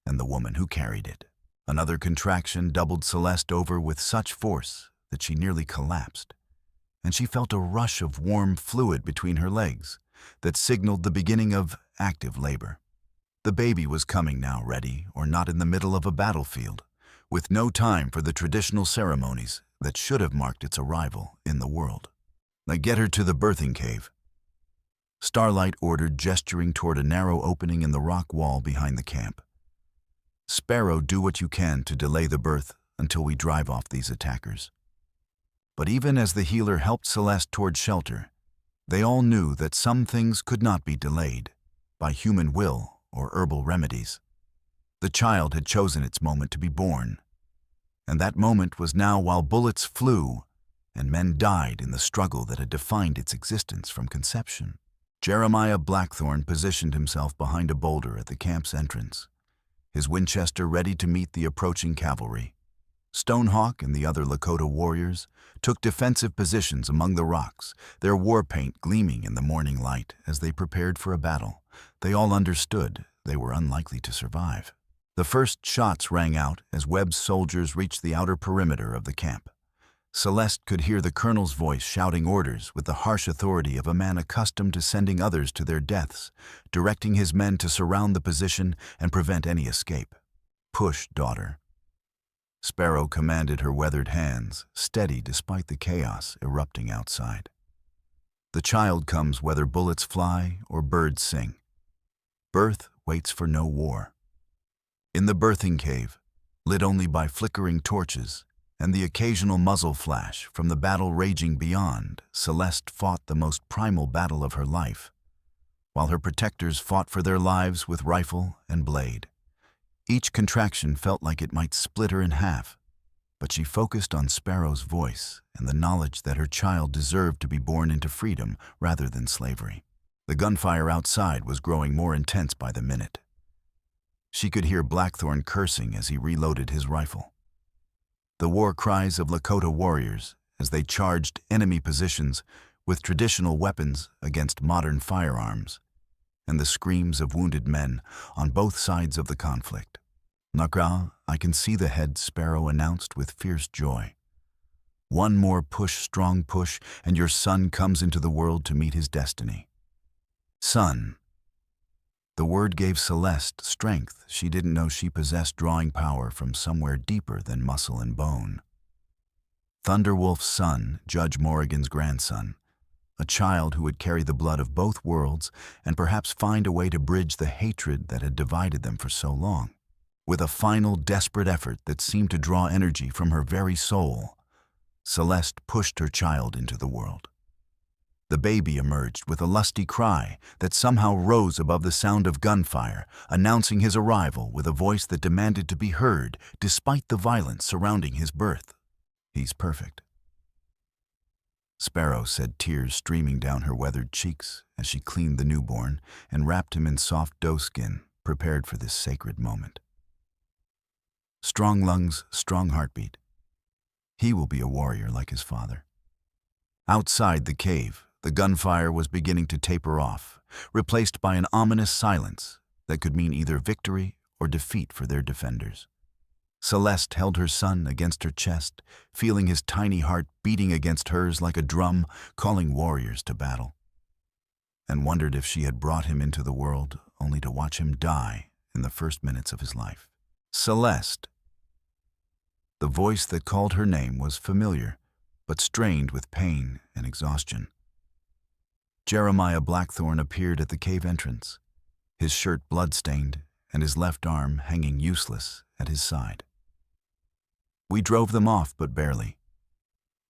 and the woman who carried it. Another contraction doubled Celeste over with such force that she nearly collapsed, and she felt a rush of warm fluid between her legs that signaled the beginning of active labor. The baby was coming now, ready or not, in the middle of a battlefield, with no time for the traditional ceremonies that should have marked its arrival in the world. "Now get her to the birthing cave," Starlight ordered, gesturing toward a narrow opening in the rock wall behind the camp. "Sparrow, do what you can to delay the birth until we drive off these attackers." But even as the healer helped Celeste toward shelter, they all knew that some things could not be delayed by human will or herbal remedies. The child had chosen its moment to be born, and that moment was now while bullets flew and men died in the struggle that had defined its existence from conception. Jeremiah Blackthornne positioned himself behind a boulder at the camp's entrance, his Winchester ready to meet the approaching cavalry. Stonehawk and the other Lakota warriors took defensive positions among the rocks, their war paint gleaming in the morning light as they prepared for a battle. They all understood they were unlikely to survive. The first shots rang out as Webb's soldiers reached the outer perimeter of the camp. Celeste could hear the colonel's voice shouting orders with the harsh authority of a man accustomed to sending others to their deaths, directing his men to surround the position and prevent any escape. "Push, daughter." Sparrow commanded, her weathered hands steady despite the chaos erupting outside. "The child comes whether bullets fly or birds sing. Birth waits for no war." In the birthing cave, lit only by flickering torches and the occasional muzzle flash from the battle raging beyond, Celeste fought the most primal battle of her life, while her protectors fought for their lives with rifle and blade. Each contraction felt like it might split her in half, but she focused on Sparrow's voice and the knowledge that her child deserved to be born into freedom rather than slavery. The gunfire outside was growing more intense by the minute. She could hear Blackthornne cursing as he reloaded his rifle. The war cries of Lakota warriors as they charged enemy positions with traditional weapons against modern firearms, and the screams of wounded men on both sides of the conflict. "Nakra, I can see the head," Sparrow announced with fierce joy. "One more push, strong push, and your son comes into the world to meet his destiny." Son. The word gave Celeste strength she didn't know she possessed, drawing power from somewhere deeper than muscle and bone. Thunderwolf's son, Judge Morrigan's grandson, a child who would carry the blood of both worlds and perhaps find a way to bridge the hatred that had divided them for so long. With a final, desperate effort that seemed to draw energy from her very soul, Celeste pushed her child into the world. The baby emerged with a lusty cry that somehow rose above the sound of gunfire, announcing his arrival with a voice that demanded to be heard despite the violence surrounding his birth. "He's perfect," Sparrow said, tears streaming down her weathered cheeks as she cleaned the newborn and wrapped him in soft doe skin, prepared for this sacred moment. Strong lungs, strong heartbeat. He will be a warrior like his father. Outside the cave, the gunfire was beginning to taper off, replaced by an ominous silence that could mean either victory or defeat for their defenders. Celeste held her son against her chest, feeling his tiny heart beating against hers like a drum, calling warriors to battle, and wondered if she had brought him into the world only to watch him die in the first minutes of his life. Celeste. The voice that called her name was familiar, but strained with pain and exhaustion. Jeremiah Blackthornne appeared at the cave entrance, his shirt blood-stained and his left arm hanging useless at his side. We drove them off, but barely.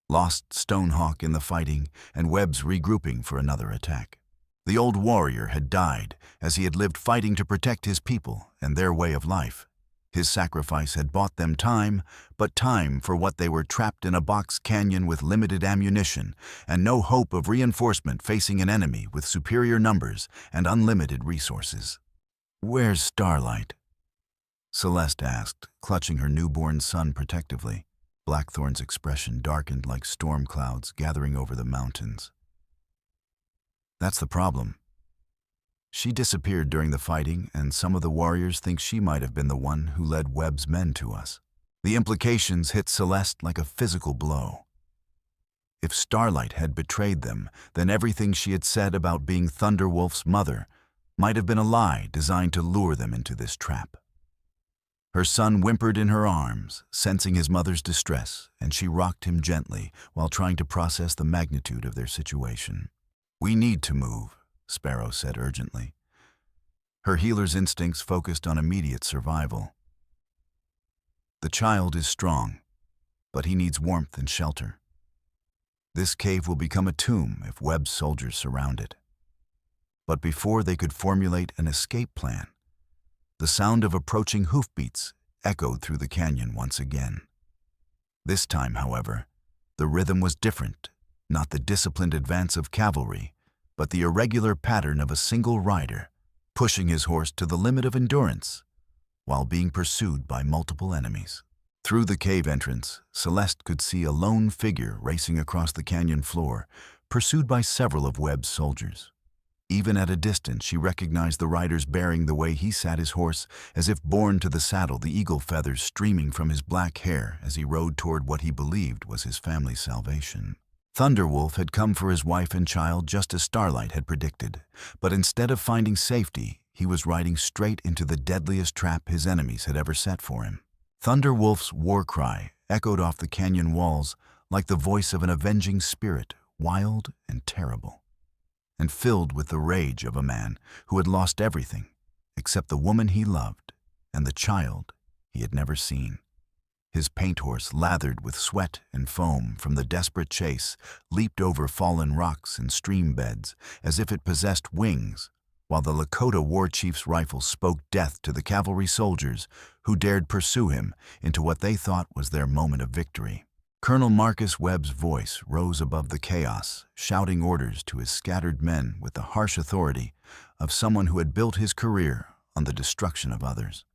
Lost Stonehawk in the fighting and Webb's regrouping for another attack. The old warrior had died as he had lived fighting to protect his people and their way of life. His sacrifice had bought them time, but time for what they were, trapped in a box canyon with limited ammunition and no hope of reinforcement, facing an enemy with superior numbers and unlimited resources. "Where's Starlight?" Celeste asked, clutching her newborn son protectively. Blackthornne's expression darkened like storm clouds gathering over the mountains. "That's the problem. She disappeared during the fighting, and some of the warriors think she might have been the one who led Webb's men to us." The implications hit Celeste like a physical blow. If Starlight had betrayed them, then everything she had said about being Thunderwolf's mother might have been a lie designed to lure them into this trap. Her son whimpered in her arms, sensing his mother's distress, and she rocked him gently while trying to process the magnitude of their situation. "We need to move," Sparrow said urgently. Her healer's instincts focused on immediate survival. "The child is strong, but he needs warmth and shelter. This cave will become a tomb if Webb's soldiers surround it." But before they could formulate an escape plan, the sound of approaching hoofbeats echoed through the canyon once again. This time, however, the rhythm was different, not the disciplined advance of cavalry, but the irregular pattern of a single rider pushing his horse to the limit of endurance while being pursued by multiple enemies. Through the cave entrance, Celeste could see a lone figure racing across the canyon floor, pursued by several of Webb's soldiers. Even at a distance, she recognized the riders bearing the way he sat his horse, as if born to the saddle, the eagle feathers streaming from his black hair as he rode toward what he believed was his family's salvation. Thunderwolf had come for his wife and child just as Starlight had predicted, but instead of finding safety, he was riding straight into the deadliest trap his enemies had ever set for him. Thunderwolf's war cry echoed off the canyon walls like the voice of an avenging spirit, wild and terrible, and filled with the rage of a man who had lost everything except the woman he loved and the child he had never seen. His paint horse, lathered with sweat and foam from the desperate chase, leaped over fallen rocks and stream beds as if it possessed wings, while the Lakota war chief's rifle spoke death to the cavalry soldiers who dared pursue him into what they thought was their moment of victory. Colonel Marcus Webb's voice rose above the chaos, shouting orders to his scattered men with the harsh authority of someone who had built his career on the destruction of others.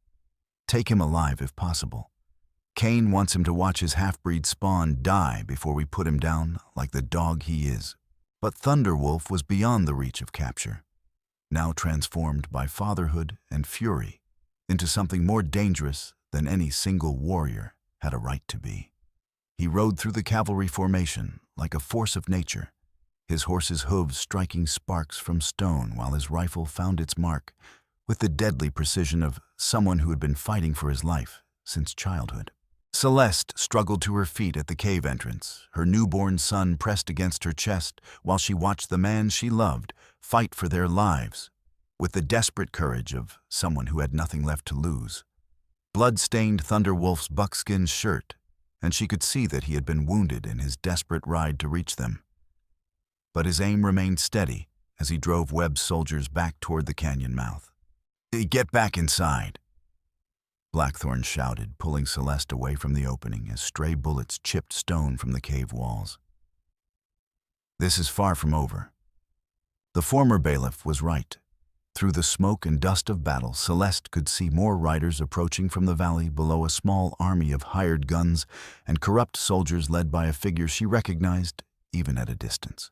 "Take him alive if possible. Cain wants him to watch his half-breed spawn die before we put him down like the dog he is." But Thunderwolf was beyond the reach of capture, now transformed by fatherhood and fury into something more dangerous than any single warrior had a right to be. He rode through the cavalry formation like a force of nature, his horse's hooves striking sparks from stone while his rifle found its mark with the deadly precision of someone who had been fighting for his life since childhood. Celeste struggled to her feet at the cave entrance, her newborn son pressed against her chest while she watched the man she loved fight for their lives with the desperate courage of someone who had nothing left to lose. Blood-stained Thunderwolf's buckskin shirt, and she could see that he had been wounded in his desperate ride to reach them. But his aim remained steady as he drove Webb's soldiers back toward the canyon mouth. "Get back inside," Blackthornne shouted, pulling Celeste away from the opening as stray bullets chipped stone from the cave walls. This is far from over. The former bailiff was right. Through the smoke and dust of battle, Celeste could see more riders approaching from the valley below, a small army of hired guns and corrupt soldiers led by a figure she recognized even at a distance.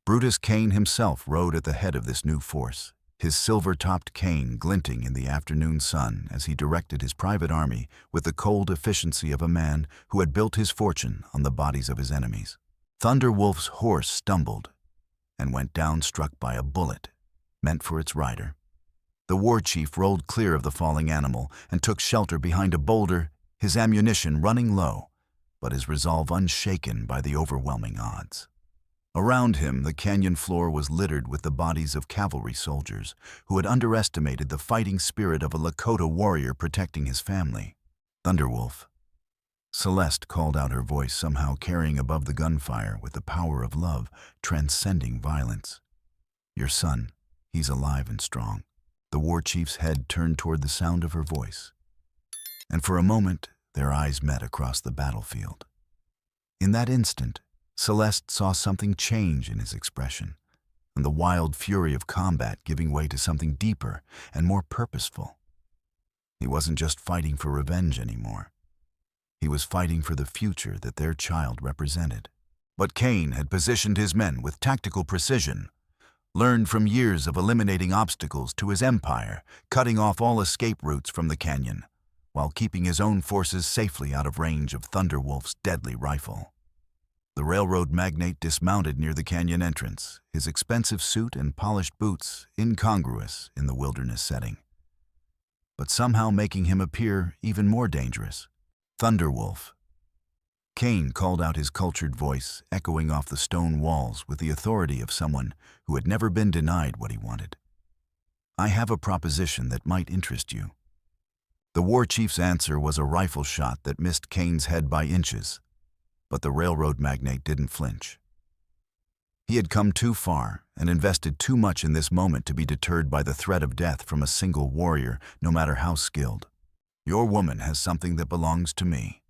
Brutus Cain himself rode at the head of this new force, his silver-topped cane glinting in the afternoon sun as he directed his private army with the cold efficiency of a man who had built his fortune on the bodies of his enemies. Thunderwolf's horse stumbled and went down, struck by a bullet meant for its rider. The war chief rolled clear of the falling animal and took shelter behind a boulder, his ammunition running low, but his resolve unshaken by the overwhelming odds. Around him, the canyon floor was littered with the bodies of cavalry soldiers who had underestimated the fighting spirit of a Lakota warrior protecting his family. Thunderwolf. Celeste called out, her voice somehow carrying above the gunfire with the power of love, transcending violence. Your son, he's alive and strong. The war chief's head turned toward the sound of her voice, and for a moment their eyes met across the battlefield. In that instant, Celeste saw something change in his expression, and the wild fury of combat giving way to something deeper and more purposeful. He wasn't just fighting for revenge anymore. He was fighting for the future that their child represented. But Cain had positioned his men with tactical precision, learned from years of eliminating obstacles to his empire, cutting off all escape routes from the canyon, while keeping his own forces safely out of range of Thunderwolf's deadly rifle. The railroad magnate dismounted near the canyon entrance, his expensive suit and polished boots incongruous in the wilderness setting, but somehow making him appear even more dangerous. Thunderwolf. Cain called out, his cultured voice echoing off the stone walls with the authority of someone who had never been denied what he wanted. I have a proposition that might interest you. The war chief's answer was a rifle shot that missed Cain's head by inches, but the railroad magnate didn't flinch. He had come too far and invested too much in this moment to be deterred by the threat of death from a single warrior, no matter how skilled. Your woman has something that belongs to me.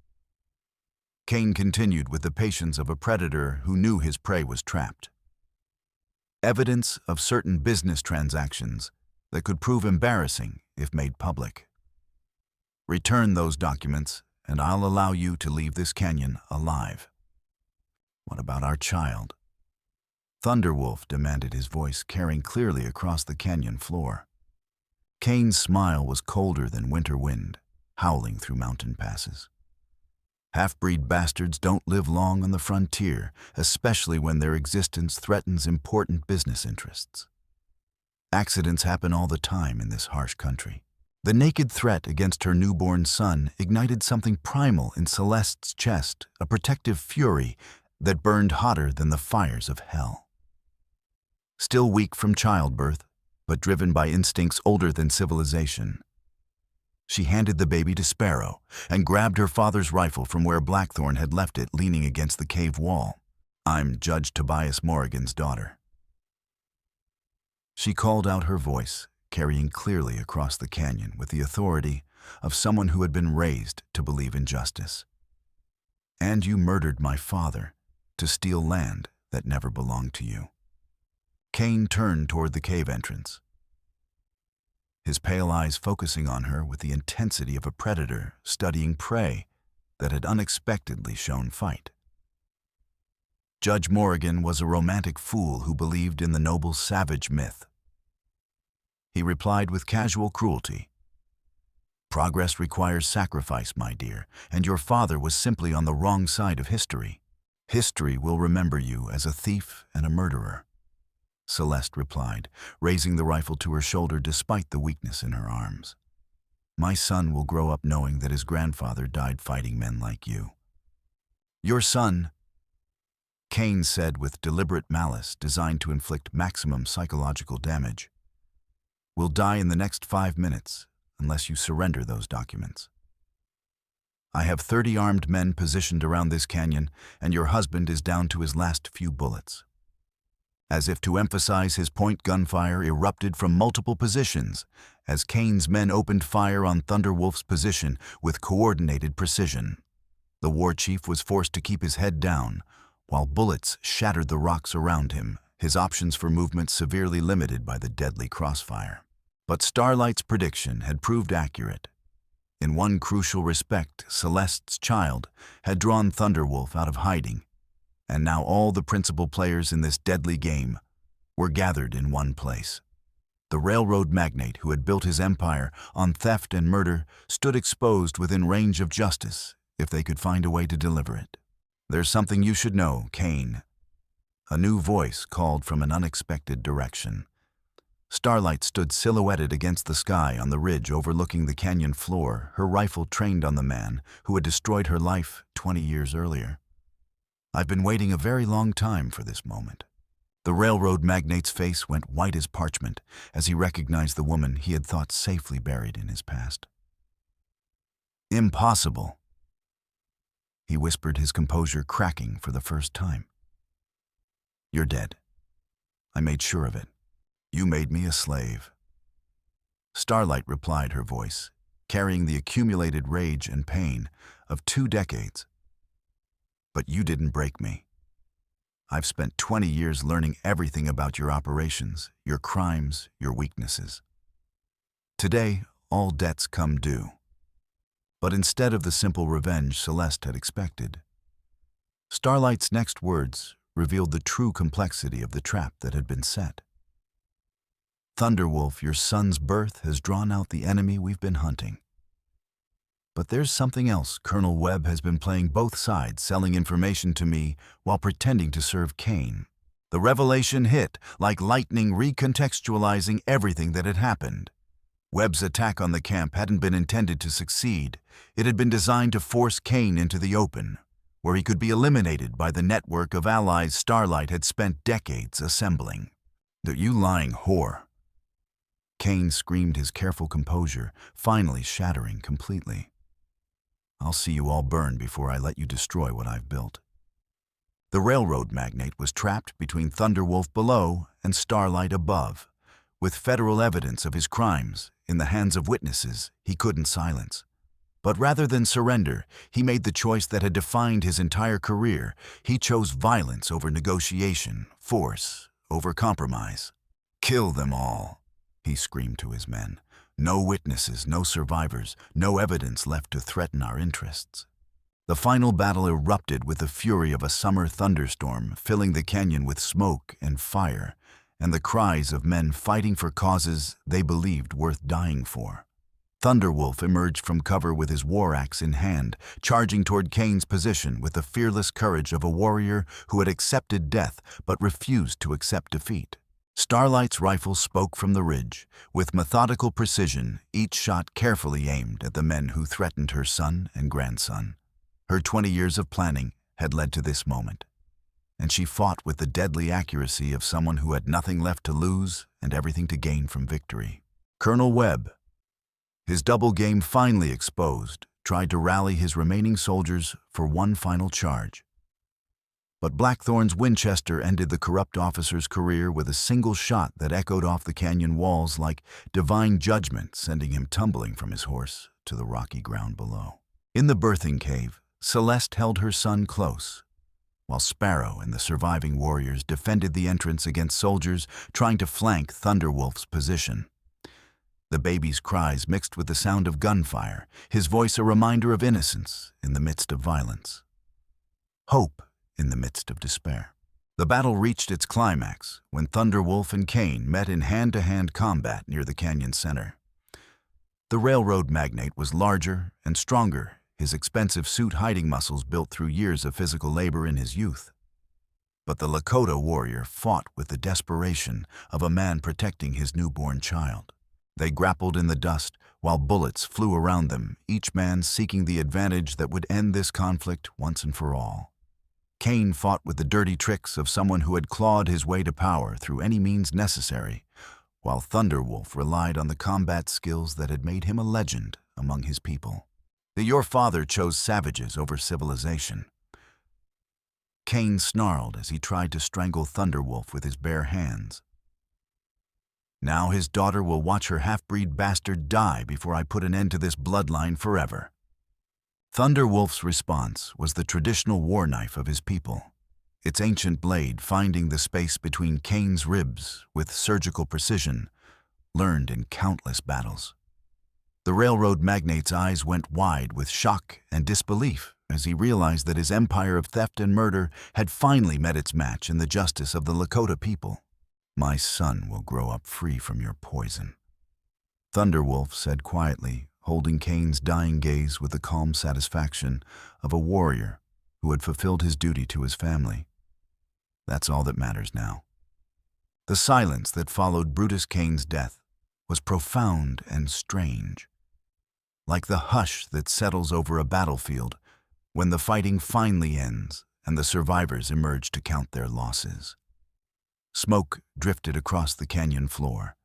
Cain continued with the patience of a predator who knew his prey was trapped. Evidence of certain business transactions that could prove embarrassing if made public. Return those documents, and I'll allow you to leave this canyon alive. What about our child? Thunderwolf demanded, his voice carrying clearly across the canyon floor. Cain's smile was colder than winter wind, howling through mountain passes. Half-breed bastards don't live long on the frontier, especially when their existence threatens important business interests. Accidents happen all the time in this harsh country. The naked threat against her newborn son ignited something primal in Celeste's chest, a protective fury that burned hotter than the fires of hell. Still weak from childbirth, but driven by instincts older than civilization, she handed the baby to Sparrow and grabbed her father's rifle from where Blackthornne had left it, leaning against the cave wall. I'm Judge Tobias Morrigan's daughter. She called out, her voice carrying clearly across the canyon with the authority of someone who had been raised to believe in justice. And you murdered my father to steal land that never belonged to you. Cain turned toward the cave entrance, his pale eyes focusing on her with the intensity of a predator studying prey that had unexpectedly shown fight. Judge Morrigan was a romantic fool who believed in the noble savage myth. He replied with casual cruelty. Progress requires sacrifice, my dear, and your father was simply on the wrong side of history. History will remember you as a thief and a murderer. Celeste replied, raising the rifle to her shoulder despite the weakness in her arms. My son will grow up knowing that his grandfather died fighting men like you. Your son, Cain said with deliberate malice designed to inflict maximum psychological damage, will die in the next 5 minutes unless you surrender those documents. I have 30 armed men positioned around this canyon, and your husband is down to his last few bullets. As if to emphasize his point, gunfire erupted from multiple positions as Cain's men opened fire on Thunderwolf's position with coordinated precision. The war chief was forced to keep his head down, while bullets shattered the rocks around him, his options for movement severely limited by the deadly crossfire. But Starlight's prediction had proved accurate. In one crucial respect, Celeste's child had drawn Thunderwolf out of hiding, and now all the principal players in this deadly game were gathered in one place. The railroad magnate who had built his empire on theft and murder stood exposed within range of justice if they could find a way to deliver it. "There's something you should know, Cain." A new voice called from an unexpected direction. Starlight stood silhouetted against the sky on the ridge overlooking the canyon floor, her rifle trained on the man who had destroyed her life 20 years earlier. "I've been waiting a very long time for this moment." The railroad magnate's face went white as parchment as he recognized the woman he had thought safely buried in his past. "Impossible," he whispered, his composure cracking for the first time. "You're dead. I made sure of it. You made me a slave." Starlight replied, her voice carrying the accumulated rage and pain of 2 decades. "But you didn't break me. I've spent 20 years learning everything about your operations, your crimes, your weaknesses. Today, all debts come due." But instead of the simple revenge Celeste had expected, Starlight's next words revealed the true complexity of the trap that had been set. "Thunderwolf, your son's birth has drawn out the enemy we've been hunting. But there's something else. Colonel Webb has been playing both sides, selling information to me while pretending to serve Cain." The revelation hit like lightning, recontextualizing everything that had happened. Webb's attack on the camp hadn't been intended to succeed. It had been designed to force Cain into the open, where he could be eliminated by the network of allies Starlight had spent decades assembling. "You lying whore!" Cain screamed, his careful composure finally shattering completely. "I'll see you all burn before I let you destroy what I've built." The railroad magnate was trapped between Thunderwolf below and Starlight above, with federal evidence of his crimes in the hands of witnesses he couldn't silence. But rather than surrender, he made the choice that had defined his entire career. He chose violence over negotiation, force over compromise. "Kill them all," he screamed to his men. "No witnesses, no survivors, no evidence left to threaten our interests." The final battle erupted with the fury of a summer thunderstorm, filling the canyon with smoke and fire, and the cries of men fighting for causes they believed worth dying for. Thunderwolf emerged from cover with his war axe in hand, charging toward Cain's position with the fearless courage of a warrior who had accepted death but refused to accept defeat. Starlight's rifle spoke from the ridge, with methodical precision, each shot carefully aimed at the men who threatened her son and grandson. Her 20 years of planning had led to this moment, and she fought with the deadly accuracy of someone who had nothing left to lose and everything to gain from victory. Colonel Webb, his double game finally exposed, tried to rally his remaining soldiers for one final charge. But Blackthorne's Winchester ended the corrupt officer's career with a single shot that echoed off the canyon walls like divine judgment, sending him tumbling from his horse to the rocky ground below. In the birthing cave, Celeste held her son close, while Sparrow and the surviving warriors defended the entrance against soldiers trying to flank Thunderwolf's position. The baby's cries mixed with the sound of gunfire, his voice a reminder of innocence in the midst of violence. Hope in the midst of despair. The battle reached its climax when Thunderwolf and Cain met in hand-to-hand combat near the canyon center. The railroad magnate was larger and stronger, his expensive suit hiding muscles built through years of physical labor in his youth. But the Lakota warrior fought with the desperation of a man protecting his newborn child. They grappled in the dust while bullets flew around them, each man seeking the advantage that would end this conflict once and for all. Cain fought with the dirty tricks of someone who had clawed his way to power through any means necessary, while Thunderwolf relied on the combat skills that had made him a legend among his people. Your father chose savages over civilization. Cain snarled as he tried to strangle Thunderwolf with his bare hands. Now his daughter will watch her half-breed bastard die before I put an end to this bloodline forever. Thunderwolf's response was the traditional war knife of his people, its ancient blade finding the space between Cain's ribs with surgical precision, learned in countless battles. The railroad magnate's eyes went wide with shock and disbelief as he realized that his empire of theft and murder had finally met its match in the justice of the Lakota people. "My son will grow up free from your poison," Thunderwolf said quietly, holding Cain's dying gaze with the calm satisfaction of a warrior who had fulfilled his duty to his family. "That's all that matters now." The silence that followed Brutus Cain's death was profound and strange, like the hush that settles over a battlefield when the fighting finally ends and the survivors emerge to count their losses. Smoke drifted across the canyon floor,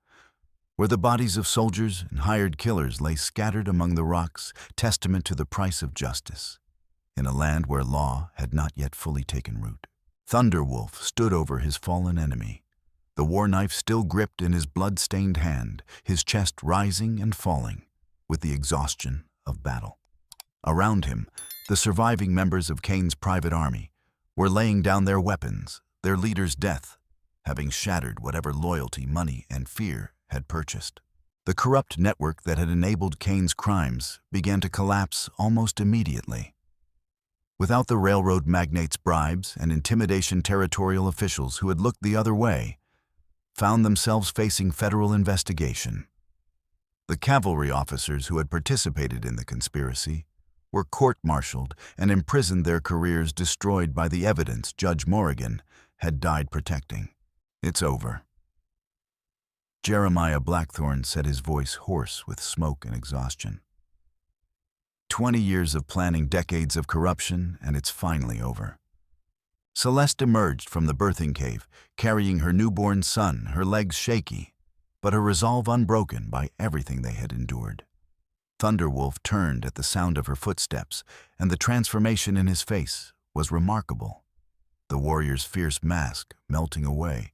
where the bodies of soldiers and hired killers lay scattered among the rocks, testament to the price of justice, in a land where law had not yet fully taken root. Thunderwolf stood over his fallen enemy, the war knife still gripped in his blood-stained hand, his chest rising and falling with the exhaustion of battle. Around him, the surviving members of Cain's private army were laying down their weapons, their leader's death having shattered whatever loyalty, money, and fear had purchased. The corrupt network that had enabled Cain's crimes began to collapse almost immediately. Without the railroad magnates' bribes and intimidation, territorial officials who had looked the other way found themselves facing federal investigation. The cavalry officers who had participated in the conspiracy were court-martialed and imprisoned, their careers destroyed by the evidence Judge Morrigan had died protecting. "It's over." Jeremiah Blackthornne said, his voice hoarse with smoke and exhaustion. 20 years of planning, decades of corruption, and it's finally over. Celeste emerged from the birthing cave, carrying her newborn son, her legs shaky, but her resolve unbroken by everything they had endured. Thunderwolf turned at the sound of her footsteps, and the transformation in his face was remarkable, the warrior's fierce mask melting away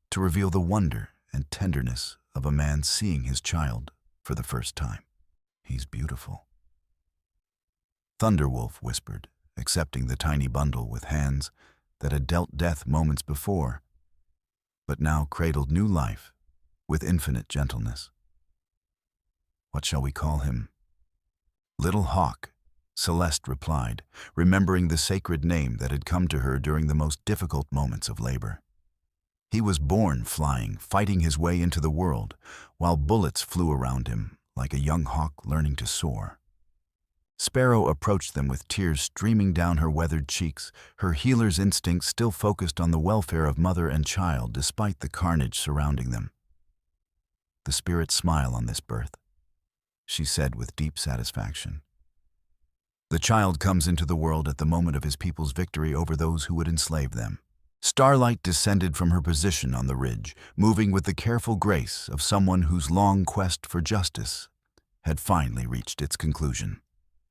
to reveal the wonder and tenderness of a man seeing his child for the first time. "He's beautiful," Thunderwolf whispered, accepting the tiny bundle with hands that had dealt death moments before, but now cradled new life with infinite gentleness. "What shall we call him?" "Little Hawk," Celeste replied, remembering the sacred name that had come to her during the most difficult moments of labor. He was born flying, fighting his way into the world, while bullets flew around him like a young hawk learning to soar. Sparrow approached them with tears streaming down her weathered cheeks, her healer's instinct still focused on the welfare of mother and child despite the carnage surrounding them. "The spirit smile on this birth," she said with deep satisfaction. "The child comes into the world at the moment of his people's victory over those who would enslave them." Starlight descended from her position on the ridge, moving with the careful grace of someone whose long quest for justice had finally reached its conclusion.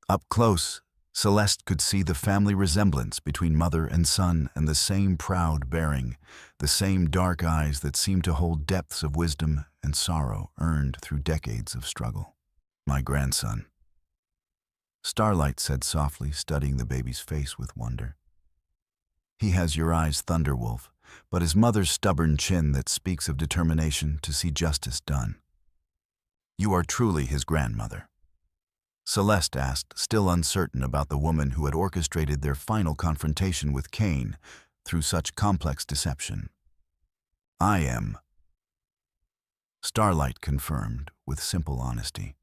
Up close, Celeste could see the family resemblance between mother and son, and the same proud bearing, the same dark eyes that seemed to hold depths of wisdom and sorrow earned through decades of struggle. "My grandson," Starlight said softly, studying the baby's face with wonder. "He has your eyes, Thunderwolf, but his mother's stubborn chin that speaks of determination to see justice done. You are truly his grandmother?" Celeste asked, still uncertain about the woman who had orchestrated their final confrontation with Cain through such complex deception. "I am," Starlight confirmed with simple honesty.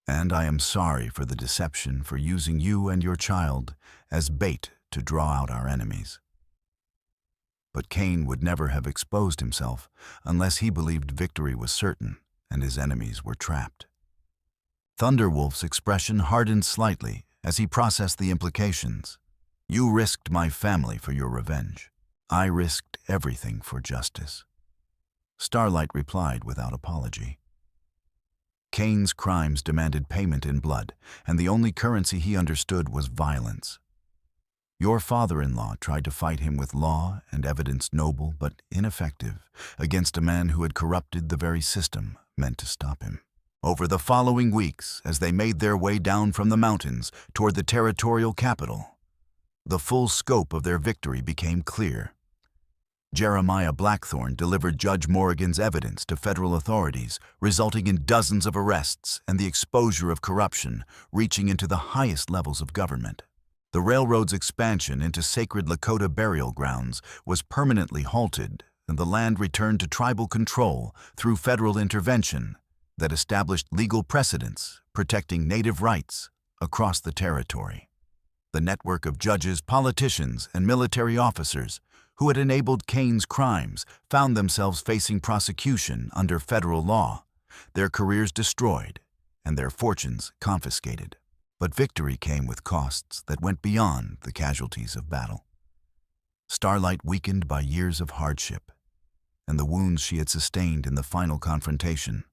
"And I am sorry for the deception, for using you and your child as bait to draw out our enemies. But Cain would never have exposed himself unless he believed victory was certain and his enemies were trapped." Thunderwolf's expression hardened slightly as he processed the implications. "You risked my family for your revenge. I risked everything for justice," Starlight replied without apology. Cain's crimes demanded payment in blood, and the only currency he understood was violence. Your father-in-law tried to fight him with law and evidence noble but ineffective against a man who had corrupted the very system meant to stop him. Over the following weeks, as they made their way down from the mountains toward the territorial capital, the full scope of their victory became clear. Jeremiah Blackthornne delivered Judge Morrigan's evidence to federal authorities, resulting in dozens of arrests and the exposure of corruption reaching into the highest levels of government. The railroad's expansion into sacred Lakota burial grounds was permanently halted, and the land returned to tribal control through federal intervention that established legal precedents protecting Native rights across the territory. The network of judges, politicians, and military officers who had enabled Kane's crimes found themselves facing prosecution under federal law, their careers destroyed, and their fortunes confiscated. But victory came with costs that went beyond the casualties of battle. Starlight, weakened by years of hardship and the wounds she had sustained in the final confrontation,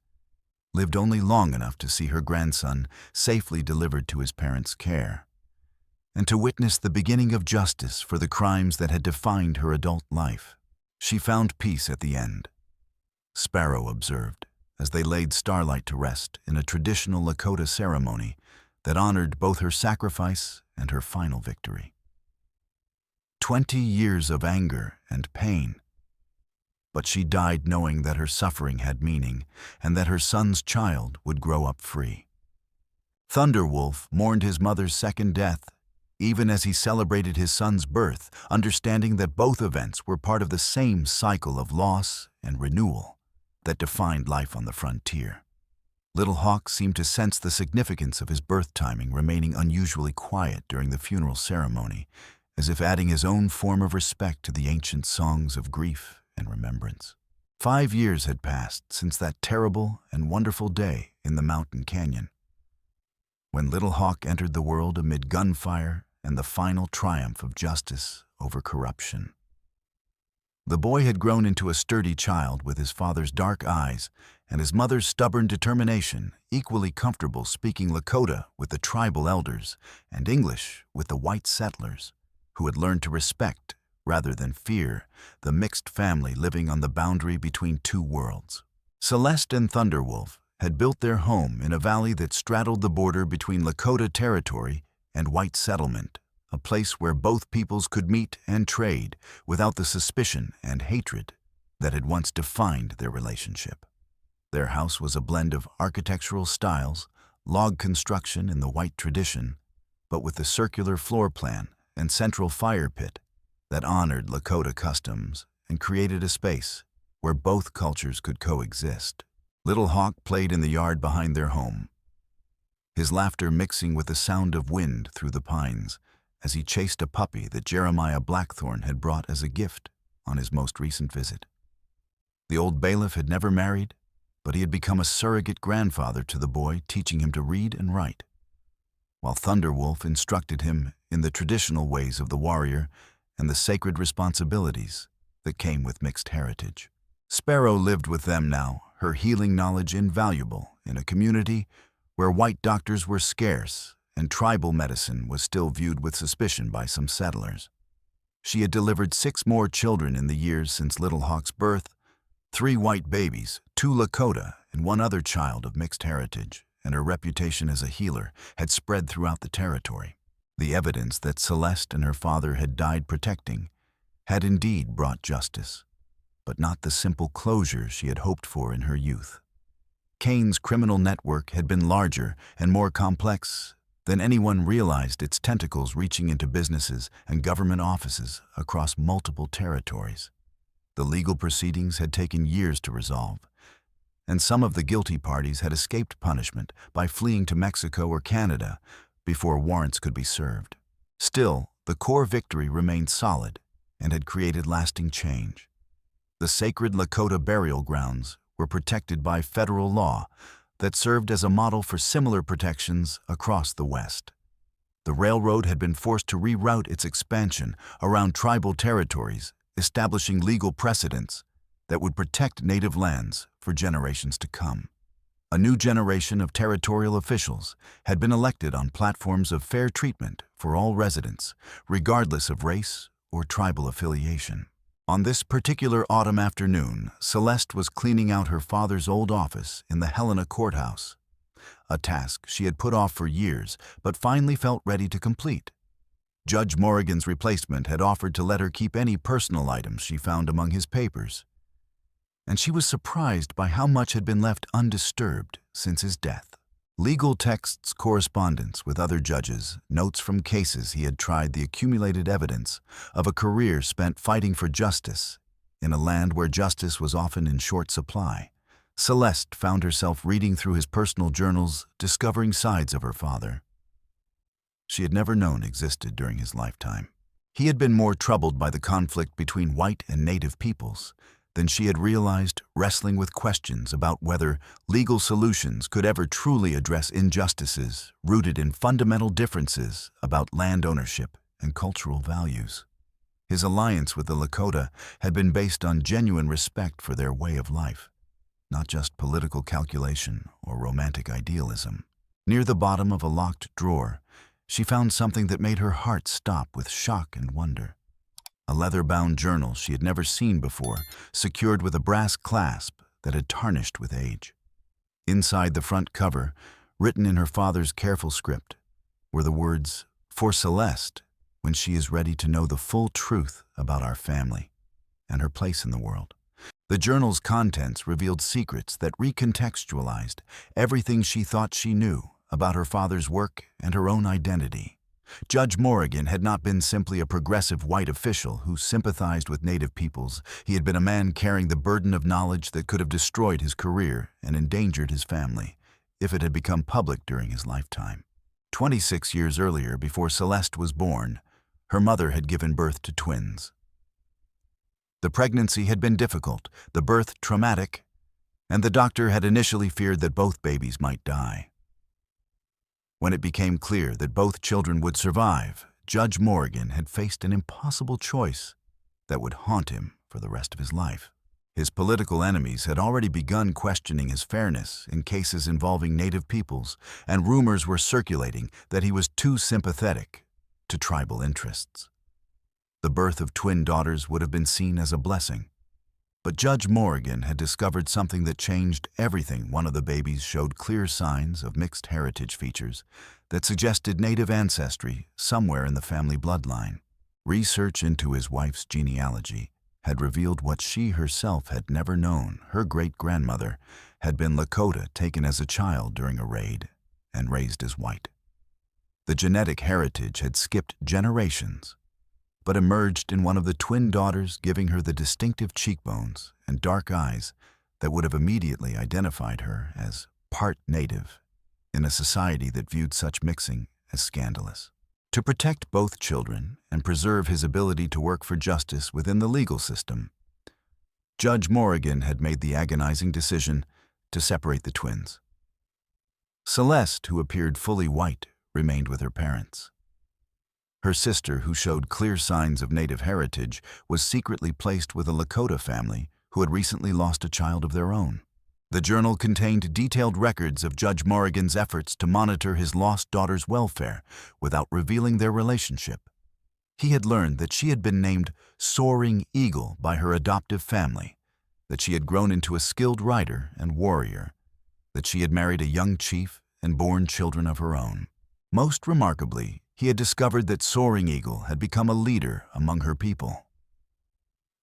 lived only long enough to see her grandson safely delivered to his parents' care, and to witness the beginning of justice for the crimes that had defined her adult life. She found peace at the end, Sparrow observed, as they laid Starlight to rest in a traditional Lakota ceremony that honored both her sacrifice and her final victory. 20 years of anger and pain, but she died knowing that her suffering had meaning and that her son's child would grow up free. Thunderwolf mourned his mother's second death, even as he celebrated his son's birth, understanding that both events were part of the same cycle of loss and renewal that defined life on the frontier. Little Hawk seemed to sense the significance of his birth timing, remaining unusually quiet during the funeral ceremony, as if adding his own form of respect to the ancient songs of grief and remembrance. 5 years had passed since that terrible and wonderful day in the mountain canyon, when Little Hawk entered the world amid gunfire and the final triumph of justice over corruption. The boy had grown into a sturdy child with his father's dark eyes and his mother's stubborn determination, equally comfortable speaking Lakota with the tribal elders and English with the white settlers, who had learned to respect, rather than fear, the mixed family living on the boundary between two worlds. Celeste and Thunderwolf had built their home in a valley that straddled the border between Lakota territory and white settlement, a place where both peoples could meet and trade without the suspicion and hatred that had once defined their relationship. Their house was a blend of architectural styles, log construction in the white tradition, but with the circular floor plan and central fire pit that honored Lakota customs and created a space where both cultures could coexist. Little Hawk played in the yard behind their home, his laughter mixing with the sound of wind through the pines as he chased a puppy that Jeremiah Blackthornne had brought as a gift on his most recent visit. The old bailiff had never married, but he had become a surrogate grandfather to the boy, teaching him to read and write, while Thunderwolf instructed him in the traditional ways of the warrior and the sacred responsibilities that came with mixed heritage. Sparrow lived with them now, her healing knowledge invaluable in a community where white doctors were scarce and tribal medicine was still viewed with suspicion by some settlers. She had delivered 6 more children in the years since Little Hawk's birth, 3 white babies, 2 Lakota, and 1 other child of mixed heritage, and her reputation as a healer had spread throughout the territory. The evidence that Celeste and her father had died protecting had indeed brought justice, but not the simple closure she had hoped for in her youth. Kane's criminal network had been larger and more complex than anyone realized, its tentacles reaching into businesses and government offices across multiple territories. The legal proceedings had taken years to resolve, and some of the guilty parties had escaped punishment by fleeing to Mexico or Canada before warrants could be served. Still, the core victory remained solid and had created lasting change. The sacred Lakota burial grounds were protected by federal law that served as a model for similar protections across the West. The railroad had been forced to reroute its expansion around tribal territories, establishing legal precedents that would protect native lands for generations to come. A new generation of territorial officials had been elected on platforms of fair treatment for all residents, regardless of race or tribal affiliation. On this particular autumn afternoon, Celeste was cleaning out her father's old office in the Helena courthouse, a task she had put off for years but finally felt ready to complete. Judge Morrigan's replacement had offered to let her keep any personal items she found among his papers, and she was surprised by how much had been left undisturbed since his death. Legal texts, correspondence with other judges, notes from cases he had tried, the accumulated evidence of a career spent fighting for justice in a land where justice was often in short supply. Celeste found herself reading through his personal journals, discovering sides of her father she had never known existed during his lifetime. He had been more troubled by the conflict between white and native peoples than she had realized, wrestling with questions about whether legal solutions could ever truly address injustices rooted in fundamental differences about land ownership and cultural values. His alliance with the Lakota had been based on genuine respect for their way of life, not just political calculation or romantic idealism. Near the bottom of a locked drawer, she found something that made her heart stop with shock and wonder. A leather-bound journal she had never seen before, secured with a brass clasp that had tarnished with age. Inside the front cover, written in her father's careful script, were the words, "For Celeste, when she is ready to know the full truth about our family and her place in the world." The journal's contents revealed secrets that recontextualized everything she thought she knew about her father's work and her own identity. Judge Morrigan had not been simply a progressive white official who sympathized with native peoples. He had been a man carrying the burden of knowledge that could have destroyed his career and endangered his family if it had become public during his lifetime. 26 years earlier, before Celeste was born, her mother had given birth to twins. The pregnancy had been difficult, the birth traumatic, and the doctor had initially feared that both babies might die. When it became clear that both children would survive, Judge Morrigan had faced an impossible choice that would haunt him for the rest of his life. His political enemies had already begun questioning his fairness in cases involving native peoples, and rumors were circulating that he was too sympathetic to tribal interests. The birth of twin daughters would have been seen as a blessing. But Judge Morrigan had discovered something that changed everything. One of the babies showed clear signs of mixed heritage features that suggested native ancestry somewhere in the family bloodline. Research into his wife's genealogy had revealed what she herself had never known. Her great-grandmother had been Lakota, taken as a child during a raid and raised as white. The genetic heritage had skipped generations, but emerged in one of the twin daughters, giving her the distinctive cheekbones and dark eyes that would have immediately identified her as part native in a society that viewed such mixing as scandalous. To protect both children and preserve his ability to work for justice within the legal system, Judge Morrigan had made the agonizing decision to separate the twins. Celeste, who appeared fully white, remained with her parents. Her sister, who showed clear signs of native heritage, was secretly placed with a Lakota family who had recently lost a child of their own. The journal contained detailed records of Judge Morrigan's efforts to monitor his lost daughter's welfare without revealing their relationship. He had learned that she had been named Soaring Eagle by her adoptive family, that she had grown into a skilled rider and warrior, that she had married a young chief and borne children of her own. Most remarkably, he had discovered that Soaring Eagle had become a leader among her people,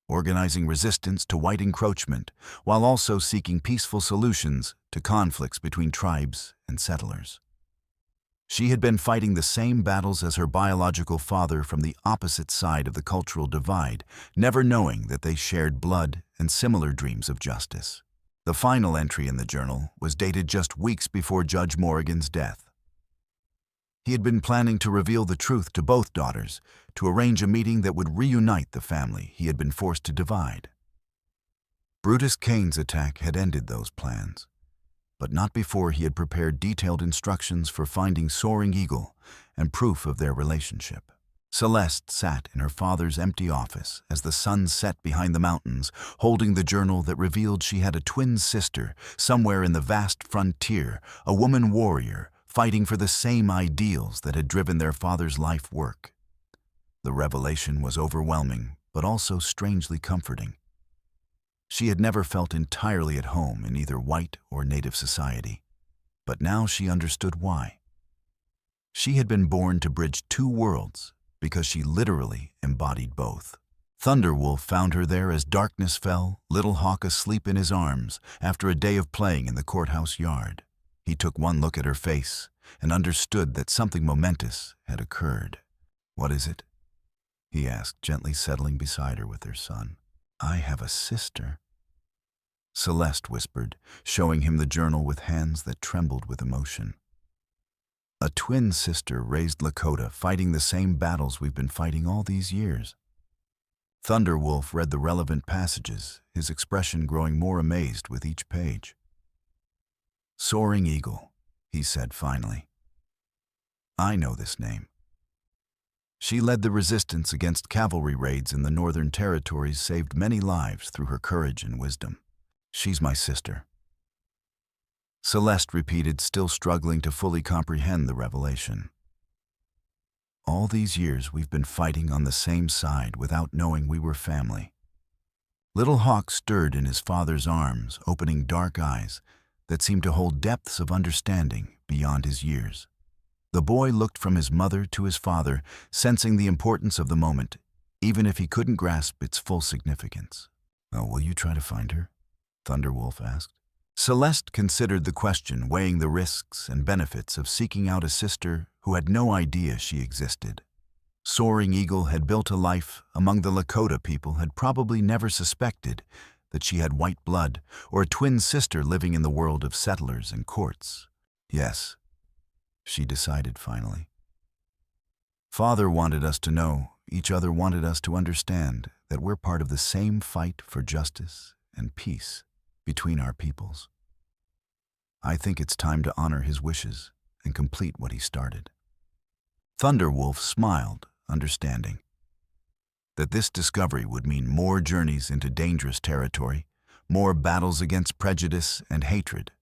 organizing resistance to white encroachment while also seeking peaceful solutions to conflicts between tribes and settlers. She had been fighting the same battles as her biological father from the opposite side of the cultural divide, never knowing that they shared blood and similar dreams of justice. The final entry in the journal was dated just weeks before Judge Morrigan's death. He had been planning to reveal the truth to both daughters, to arrange a meeting that would reunite the family he had been forced to divide. Brutus Cain's attack had ended those plans, but not before he had prepared detailed instructions for finding Soaring Eagle and proof of their relationship. Celeste sat in her father's empty office as the sun set behind the mountains, holding the journal that revealed she had a twin sister somewhere in the vast frontier, a woman warrior, fighting for the same ideals that had driven their father's life work. The revelation was overwhelming, but also strangely comforting. She had never felt entirely at home in either white or native society, but now she understood why. She had been born to bridge two worlds because she literally embodied both. Thunderwolf found her there as darkness fell, Little Hawk asleep in his arms after a day of playing in the courthouse yard. He took one look at her face and understood that something momentous had occurred. "What is it?" he asked, gently settling beside her with their son. "I have a sister," Celeste whispered, showing him the journal with hands that trembled with emotion. "A twin sister raised Lakota, fighting the same battles we've been fighting all these years." Thunderwolf read the relevant passages, his expression growing more amazed with each page. "Soaring Eagle," he said finally. "I know this name. She led the resistance against cavalry raids in the Northern Territories, saved many lives through her courage and wisdom. She's my sister." Celeste repeated, still struggling to fully comprehend the revelation. "All these years we've been fighting on the same side without knowing we were family." Little Hawk stirred in his father's arms, opening dark eyes that seemed to hold depths of understanding beyond his years. The boy looked from his mother to his father, sensing the importance of the moment, even if he couldn't grasp its full significance. "Oh, will you try to find her?" Thunderwolf asked. Celeste considered the question, weighing the risks and benefits of seeking out a sister who had no idea she existed. Soaring Eagle had built a life among the Lakota people, had probably never suspected that she had white blood or a twin sister living in the world of settlers and courts. "Yes," she decided finally. "Father wanted us to know, each other wanted us to understand that we're part of the same fight for justice and peace between our peoples. I think it's time to honor his wishes and complete what he started." Thunderwolf smiled, understanding that this discovery would mean more journeys into dangerous territory, more battles against prejudice and hatred,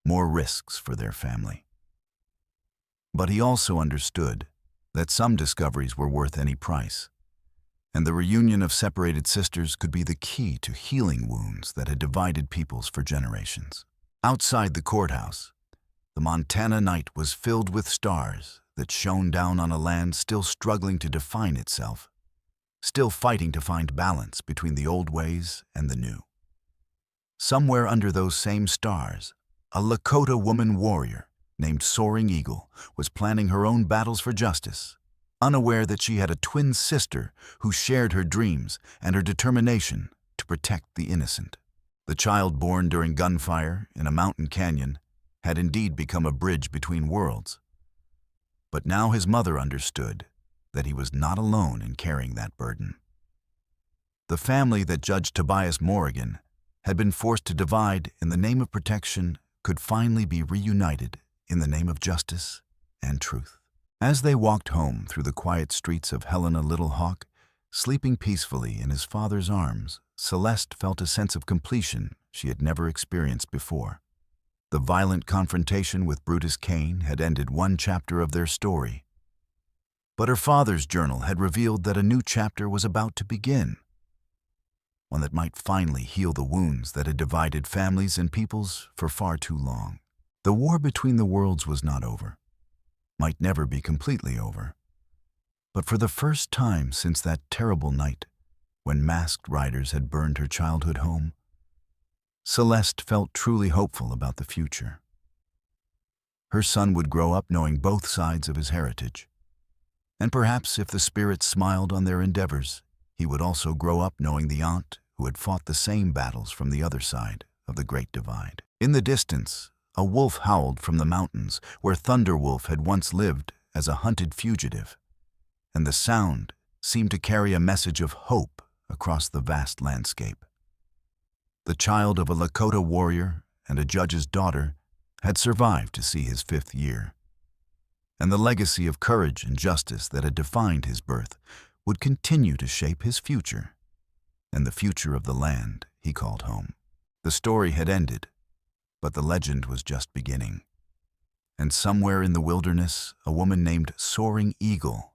more risks for their family. But he also understood that some discoveries were worth any price, and the reunion of separated sisters could be the key to healing wounds that had divided peoples for generations. Outside the courthouse, the Montana night was filled with stars that shone down on a land still struggling to define itself, still fighting to find balance between the old ways and the new. Somewhere under those same stars, a Lakota woman warrior named Soaring Eagle was planning her own battles for justice, unaware that she had a twin sister who shared her dreams and her determination to protect the innocent. The child born during gunfire in a mountain canyon had indeed become a bridge between worlds. But now his mother understood that he was not alone in carrying that burden. The family that Judge Tobias Morrigan had been forced to divide in the name of protection could finally be reunited in the name of justice and truth. As they walked home through the quiet streets of Helena, Little Hawk, sleeping peacefully in his father's arms, Celeste felt a sense of completion she had never experienced before. The violent confrontation with Brutus Cain had ended one chapter of their story. But her father's journal had revealed that a new chapter was about to begin, one that might finally heal the wounds that had divided families and peoples for far too long. The war between the worlds was not over, might never be completely over. But for the first time since that terrible night when masked riders had burned her childhood home, Celeste felt truly hopeful about the future. Her son would grow up knowing both sides of his heritage. And perhaps if the spirits smiled on their endeavors, he would also grow up knowing the aunt who had fought the same battles from the other side of the Great Divide. In the distance, a wolf howled from the mountains where Thunderwolf had once lived as a hunted fugitive, and the sound seemed to carry a message of hope across the vast landscape. The child of a Lakota warrior and a judge's daughter had survived to see his 5th year, and the legacy of courage and justice that had defined his birth would continue to shape his future, and the future of the land he called home. The story had ended, but the legend was just beginning. And somewhere in the wilderness, a woman named Soaring Eagle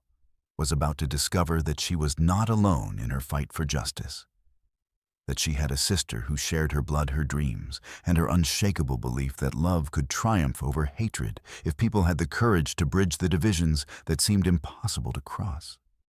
was about to discover that she was not alone in her fight for justice, that she had a sister who shared her blood, her dreams, and her unshakable belief that love could triumph over hatred if people had the courage to bridge the divisions that seemed impossible to cross.